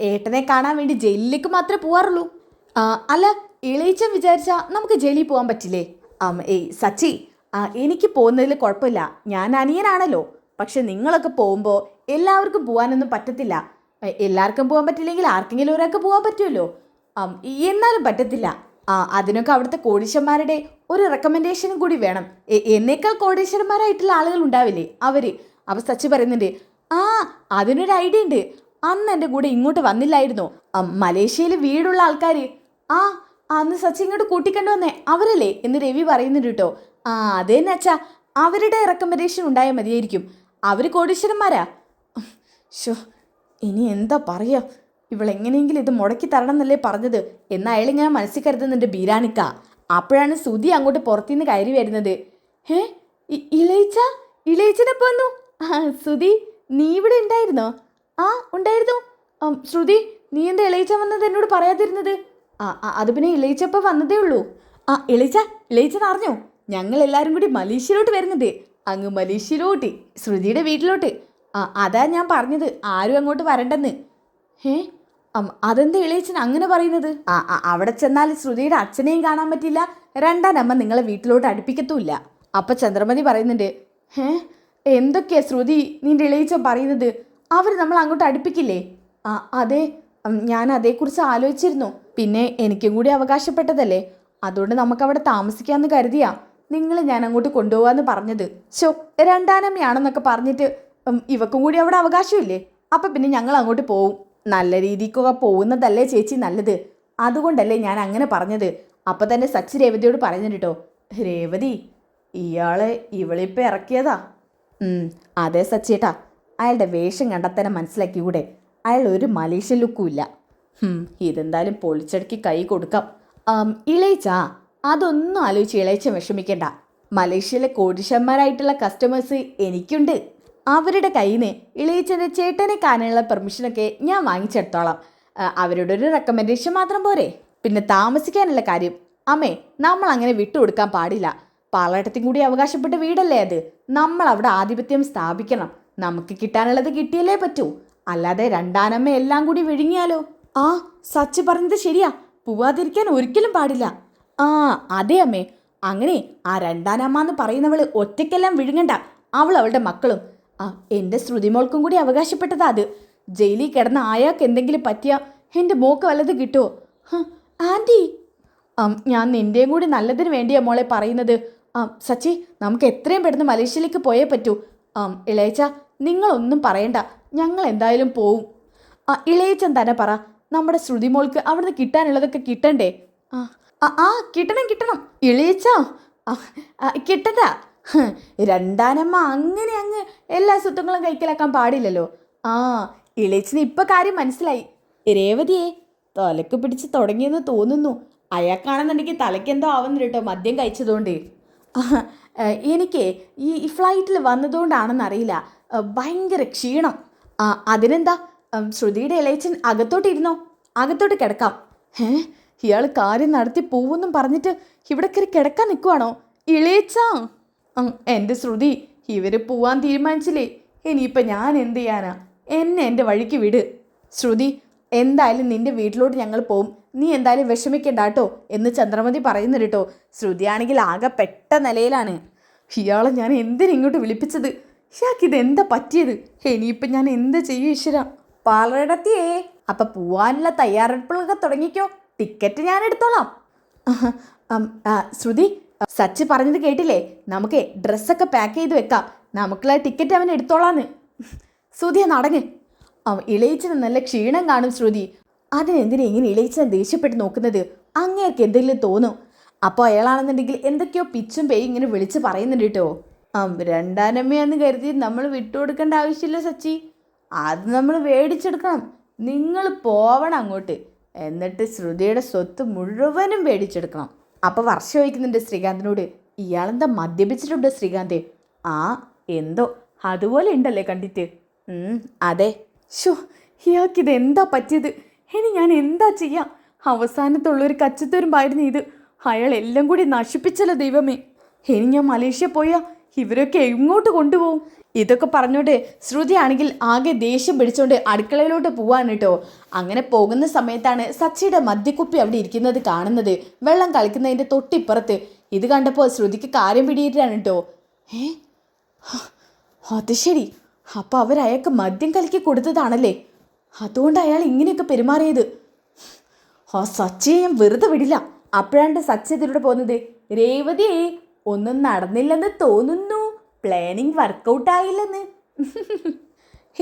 ഏട്ടനെ കാണാൻ വേണ്ടി ജയിലിലേക്ക് മാത്രമേ പോവാറുള്ളൂ. അല്ല, ഇളയിച്ചൻ വിചാരിച്ചാൽ നമുക്ക് ജയിലിൽ പോകാൻ പറ്റില്ലേ? സച്ചി, എനിക്ക് പോകുന്നതിൽ കുഴപ്പമില്ല. ഞാൻ അനിയനാണല്ലോ. പക്ഷെ നിങ്ങളൊക്കെ പോകുമ്പോൾ എല്ലാവർക്കും പോകാനൊന്നും പറ്റത്തില്ല. എല്ലാവർക്കും പോകാൻ പറ്റില്ലെങ്കിൽ ആർക്കെങ്കിലും ഒരാൾക്ക് പോകാൻ പറ്റുമല്ലോ. എന്നാലും പറ്റത്തില്ല. അതിനൊക്കെ അവിടുത്തെ കോടീശ്വരന്മാരുടെ ഒരു റെക്കമെൻഡേഷനും കൂടി വേണം. എന്നേക്കാൾ കോടീശ്വരന്മാരായിട്ടുള്ള ആളുകൾ ഉണ്ടാവില്ലേ അവര്. അപ്പോൾ സച്ചി പറയുന്നുണ്ട്, അതിനൊരു ഐഡിയ ഉണ്ട്. അന്ന് എൻ്റെ കൂടെ ഇങ്ങോട്ട് വന്നില്ലായിരുന്നോ മലേഷ്യയിൽ വീടുള്ള ആൾക്കാർ? അന്ന് സച്ചി ഇങ്ങോട്ട് കൂട്ടിക്കണ്ടു വന്നേ അവരല്ലേ എന്ന് രവി പറയുന്നുണ്ട് കേട്ടോ. അത് തന്നെ അച്ഛാ, അവരുടെ റെക്കമെൻഡേഷൻ ഉണ്ടായാൽ മതിയായിരിക്കും. അവർ കോടീശ്വരന്മാരാ. ഇനി എന്താ പറയുക? ഇവളെങ്ങനെയെങ്കിലും ഇത് മുടക്കി തരണം എന്നല്ലേ പറഞ്ഞത് എന്ന് അയാളിങ്ങനെ മനസ്സിൽ കരുതുന്നുണ്ട് ബീരാനിക്ക. അപ്പോഴാണ് സുധി അങ്ങോട്ട് പുറത്തുനിന്ന് കയറി വരുന്നത്. ഇളയിച്ചനപ്പോ വന്നു. സുധി, നീ ഇവിടെ ഉണ്ടായിരുന്നോ? ഉണ്ടായിരുന്നു. ശ്രുതി, നീ എന്താ ഇളയിച്ച വന്നത് എന്നോട് പറയാതിരുന്നത്? അത് പിന്നെ ഇളയിച്ചപ്പോൾ വന്നതേ ഉള്ളൂ. ഇളയിച്ചൻ അറിഞ്ഞോ? ഞങ്ങൾ എല്ലാവരും കൂടി മലേഷ്യയിലോട്ട് വരുന്നുണ്ട്. അങ്ങ് മലേഷ്യയിലോട്ട്, ശ്രുതിയുടെ വീട്ടിലോട്ട്. അതാ ഞാൻ പറഞ്ഞത് ആരും അങ്ങോട്ട് വരണ്ടെന്ന്. അതെന്താ ഇളയിച്ചൻ അങ്ങനെ പറയുന്നത്? അവിടെ ചെന്നാൽ ശ്രുതിയുടെ അച്ഛനെയും കാണാൻ പറ്റില്ല, രണ്ടാനമ്മ നിങ്ങളെ വീട്ടിലോട്ട് അടുപ്പിക്കത്തുമില്ല. അപ്പം ചന്ദ്രമതി പറയുന്നുണ്ട്, എന്തൊക്കെയാ ശ്രുതി നിന്റെ ഇളയിച്ചൻ പറയുന്നത്? അവർ നമ്മൾ അങ്ങോട്ട് അടുപ്പിക്കില്ലേ? അതെ, ഞാൻ അതേക്കുറിച്ച് ആലോചിച്ചിരുന്നു. പിന്നെ എനിക്കും കൂടി അവകാശപ്പെട്ടതല്ലേ, അതുകൊണ്ട് നമുക്കവിടെ താമസിക്കാമെന്ന് കരുതിയാ ഞാൻ അങ്ങോട്ട് കൊണ്ടുപോകാമെന്ന് പറഞ്ഞത്. രണ്ടാനമ്മയാണെന്നൊക്കെ പറഞ്ഞിട്ട് ഇവക്കും കൂടി അവിടെ അവകാശമില്ലേ? അപ്പം പിന്നെ ഞങ്ങൾ അങ്ങോട്ട് പോവും. നല്ല രീതിക്കൊക്കെ പോകുന്നതല്ലേ ചേച്ചി നല്ലത്, അതുകൊണ്ടല്ലേ ഞാൻ അങ്ങനെ പറഞ്ഞത്. അപ്പം തന്നെ സച്ചി രേവതിയോട് പറയുന്നുണ്ട് കേട്ടോ. രേവതി, ഇയാളെ ഇവളിപ്പോൾ ഇറക്കിയതാ. അതെ സച്ചേട്ടാ, അയാളുടെ വേഷം കണ്ടാൽ തന്നെ മനസ്സിലാക്കി കൂടെ, അയാൾ ഒരു മലേഷ്യൻ ലുക്കും ഇല്ല. ഇതെന്തായാലും പൊളിച്ചടക്കി കൈ കൊടുക്കാം. ഇളയിച്ച, അതൊന്നും ആലോചിച്ച് ഇളയിച്ച വിഷമിക്കേണ്ട. മലേഷ്യയിലെ കോടീശ്വരന്മാരായിട്ടുള്ള കസ്റ്റമേഴ്സ് എനിക്കുണ്ട്. അവരുടെ കയ്യിൽ നിന്ന് ഇളയിച്ചൻ്റെ ചേട്ടനെ കാണാനുള്ള പെർമിഷനൊക്കെ ഞാൻ വാങ്ങിച്ചെടുത്തോളാം. അവരുടെ ഒരു റെക്കമെൻഡേഷൻ മാത്രം പോരെ. പിന്നെ താമസിക്കാനുള്ള കാര്യം അമ്മേ, നമ്മൾ അങ്ങനെ വിട്ടുകൊടുക്കാൻ പാടില്ല. പാളയടത്തും കൂടി അവകാശപ്പെട്ട വീടല്ലേ അത്. നമ്മൾ അവിടെ ആധിപത്യം സ്ഥാപിക്കണം. നമുക്ക് കിട്ടാനുള്ളത് കിട്ടിയല്ലേ പറ്റൂ, അല്ലാതെ രണ്ടാനമ്മ എല്ലാം കൂടി വിഴുങ്ങിയാലോ? സച്ചി പറഞ്ഞത് ശരിയാ, പോവാതിരിക്കാൻ ഒരിക്കലും പാടില്ല. അതെ അമ്മേ, അങ്ങനെ ആ രണ്ടാനമ്മ എന്ന് പറയുന്നവള് ഒറ്റയ്ക്കെല്ലാം വിഴുങ്ങണ്ട. അവളുടെ മക്കളും എൻ്റെ ശ്രുതിമോൾക്കും കൂടി അവകാശപ്പെട്ടതാ അത്. ജയിലിൽ കിടന്ന ആയാൾക്ക് എന്തെങ്കിലും പറ്റിയാൽ എൻ്റെ മോക്ക് വല്ലത് കിട്ടുമോ? ആൻറ്റി, ഞാൻ നിൻ്റെയും കൂടി നല്ലതിന് വേണ്ടിയാ മോളെ പറയുന്നത്. സച്ചി, നമുക്ക് എത്രയും പെട്ടെന്ന് മലേഷ്യയിലേക്ക് പോയേ പറ്റൂ. ഇളയച്ച, നിങ്ങളൊന്നും പറയണ്ട, ഞങ്ങൾ എന്തായാലും പോവും. ഇളയച്ചൻ തന്നെ പറ, നമ്മുടെ ശ്രുതിമോൾക്ക് അവിടുന്ന് കിട്ടാനുള്ളതൊക്കെ കിട്ടണ്ടേ? ആ കിട്ടണം കിട്ടണം ഇളിയച്ചാ. ആ, കിട്ടണ്ട. രണ്ടാനമ്മ അങ്ങനെ അങ്ങ് എല്ലാ സ്വത്തുങ്ങളും കൈക്കലാക്കാൻ പാടില്ലല്ലോ. ആ ഇളിയച്ചിന് ഇപ്പൊ കാര്യം മനസ്സിലായി. രേവതിയെ തലക്ക് പിടിച്ച് തുടങ്ങിയെന്ന് തോന്നുന്നു. അയാൾക്കാണെന്നുണ്ടെങ്കിൽ തലയ്ക്ക് എന്തോ ആവുന്നു കേട്ടോ മദ്യം കഴിച്ചതുകൊണ്ട്. എനിക്ക് ഈ ഫ്ലൈറ്റിൽ വന്നതുകൊണ്ടാണെന്നറിയില്ല, ഭയങ്കര ക്ഷീണം. അതിനെന്താ, ശ്രുതിയുടെ ഇളയച്ചൻ അകത്തോട്ടിരുന്നോ, അകത്തോട്ട് കിടക്കാം. ഇയാൾ കാര്യം നടത്തി പോവെന്നും പറഞ്ഞിട്ട് ഇവിടെ കയറി കിടക്കാൻ നിൽക്കുവാണോ ഇളയച്ചാ? എൻ്റെ ശ്രുതി, ഇവര് പോവാൻ തീരുമാനിച്ചില്ലേ, ഇനിയിപ്പോൾ ഞാൻ എന്ത് ചെയ്യാനാ? എന്നെ എൻ്റെ വഴിക്ക് വിട് ശ്രുതി. എന്തായാലും നിന്റെ വീട്ടിലോട്ട് ഞങ്ങൾ പോവും, നീ എന്തായാലും വിഷമിക്കണ്ട കേട്ടോ എന്ന് ചന്ദ്രമതി പറയുന്നു കേട്ടോ. ശ്രുതിയാണെങ്കിൽ ആകെ പെട്ട നിലയിലാണ്. ഇയാളെ ഞാൻ എന്തിനിങ്ങോട്ട് വിളിപ്പിച്ചത്? ഇയാൾക്കിതെന്താ പറ്റിയത്? ഇനിയിപ്പം ഞാൻ എന്ത് ചെയ്യും ഈശ്വര? പാലടത്തിയേ, അപ്പം പോവാനുള്ള തയ്യാറെടുപ്പുകളൊക്കെ തുടങ്ങിക്കോ, ടിക്കറ്റ് ഞാൻ എടുത്തോളാം. ശ്രുതി, സച്ചി പറഞ്ഞത് കേട്ടില്ലേ, നമുക്ക് ഡ്രസ്സൊക്കെ പാക്ക് ചെയ്ത് വെക്കാം, നമുക്കുള്ള ടിക്കറ്റ് അവൻ എടുത്തോളാന്ന്. ശ്രുതിയെ നടങ്ങ്. ഇളയിച്ചിന് നല്ല ക്ഷീണം കാണും ശ്രുതി. അതിനെന്തിനാ ഇങ്ങനെ ഇളയിച്ചിനെ ദേഷ്യപ്പെട്ട് നോക്കുന്നത്? അങ്ങേർക്ക് എന്തെങ്കിലും തോന്നും. അപ്പോൾ അയാളാണെന്നുണ്ടെങ്കിൽ എന്തൊക്കെയോ പിച്ചും പേയും ഇങ്ങനെ വിളിച്ച് പറയുന്നുണ്ട് കേട്ടോ. രണ്ടാനമ്മയാന്ന് കരുതി നമ്മൾ വിട്ടുകൊടുക്കേണ്ട ആവശ്യമില്ല സച്ചി, അത് നമ്മൾ മേടിച്ചെടുക്കണം. നിങ്ങൾ പോവണം അങ്ങോട്ട്, എന്നിട്ട് ശ്രുതിയുടെ സ്വത്ത് മുഴുവനും മേടിച്ചെടുക്കണം. അപ്പോൾ വർഷ ചോദിക്കുന്നുണ്ട് ശ്രീകാന്തിനോട്, ഇയാളെന്താ മദ്യപിച്ചിട്ടുണ്ടോ ശ്രീകാന്ത്? എന്തോ അതുപോലെ ഉണ്ടല്ലേ കണ്ടിട്ട്. അതെ. ഷോ, ഇയാൾക്കിത് എന്താ പറ്റിയത്? ഇനി ഞാൻ എന്താ ചെയ്യാം? അവസാനത്തുള്ളൊരു കച്ചത്തൂരുമ്പായിരുന്നു ഇത്. അയാൾ എല്ലാം കൂടി നശിപ്പിച്ചല്ലോ ദൈവമേ. ഇനി ഞാൻ മലേഷ്യ പോയാൽ ഇവരൊക്കെ എങ്ങോട്ട് കൊണ്ടുപോകും? ഇതൊക്കെ പറഞ്ഞോണ്ട് ശ്രുതി ആണെങ്കിൽ ആകെ ദേഷ്യം പിടിച്ചോണ്ട് അടുക്കളയിലോട്ട് പോവാണ് കേട്ടോ. അങ്ങനെ പോകുന്ന സമയത്താണ് സച്ചിയുടെ മദ്യക്കുപ്പി അവിടെ ഇരിക്കുന്നത് കാണുന്നത്, വെള്ളം കളിക്കുന്നതിൻ്റെ തൊട്ടിപ്പുറത്ത്. ഇത് കണ്ടപ്പോൾ ശ്രുതിക്ക് കാര്യം പിടിയിട്ടാണ് കേട്ടോ. അത് ശരി, അപ്പോൾ അവരയാൾക്ക് മദ്യം കലക്കി കൊടുത്തതാണല്ലേ, അതുകൊണ്ട് അയാൾ ഇങ്ങനെയൊക്കെ പെരുമാറിയത്. സച്ചിയെ ഞാൻ വെറുതെ വിടില്ല. അപ്പോഴാണ്ട് സച്ചി ഇതിലൂടെ പോകുന്നത്. രേവതിയെ, ഒന്നും നടന്നില്ലെന്ന് തോന്നുന്നു, പ്ലാനിങ് വർക്കൗട്ട് ആയില്ലെന്ന്.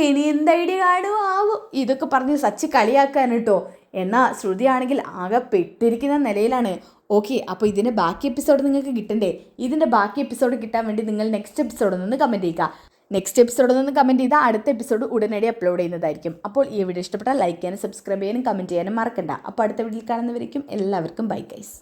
ഇനി എന്ത് ഐഡിയ കാണുമോ ആവോ? ഇതൊക്കെ പറഞ്ഞ് സച്ചി കളിയാക്കാൻ കേട്ടോ. എന്നാൽ ശ്രുതിയാണെങ്കിൽ ആകെ പെട്ടിരിക്കുന്ന നിലയിലാണ്. ഓക്കെ, അപ്പോൾ ഇതിൻ്റെ ബാക്കി എപ്പിസോഡ് നിങ്ങൾക്ക് കിട്ടണ്ടേ? ഇതിൻ്റെ ബാക്കി എപ്പിസോഡ് കിട്ടാൻ വേണ്ടി നിങ്ങൾ നെക്സ്റ്റ് എപ്പിസോഡിൽ നിന്ന് കമൻറ്റ് ചെയ്യുക. നെക്സ്റ്റ് എപ്പിസോഡിൽ നിന്ന് കമൻറ്റ് ചെയ്താൽ അടുത്ത എപ്പിസോഡ് ഉടനടി അപ്ലോഡ് ചെയ്യുന്നതായിരിക്കും. അപ്പോൾ ഈ വീഡിയോ ഇഷ്ടപ്പെട്ടാൽ ലൈക്ക് ചെയ്യാനും സബ്സ്ക്രൈബ് ചെയ്യാനും കമൻറ്റ് ചെയ്യാനും മറക്കണ്ട. അപ്പോൾ അടുത്ത വീഡിയോയിൽ കാണുന്നവരേക്കും എല്ലാവർക്കും ബൈ ഗൈസ്.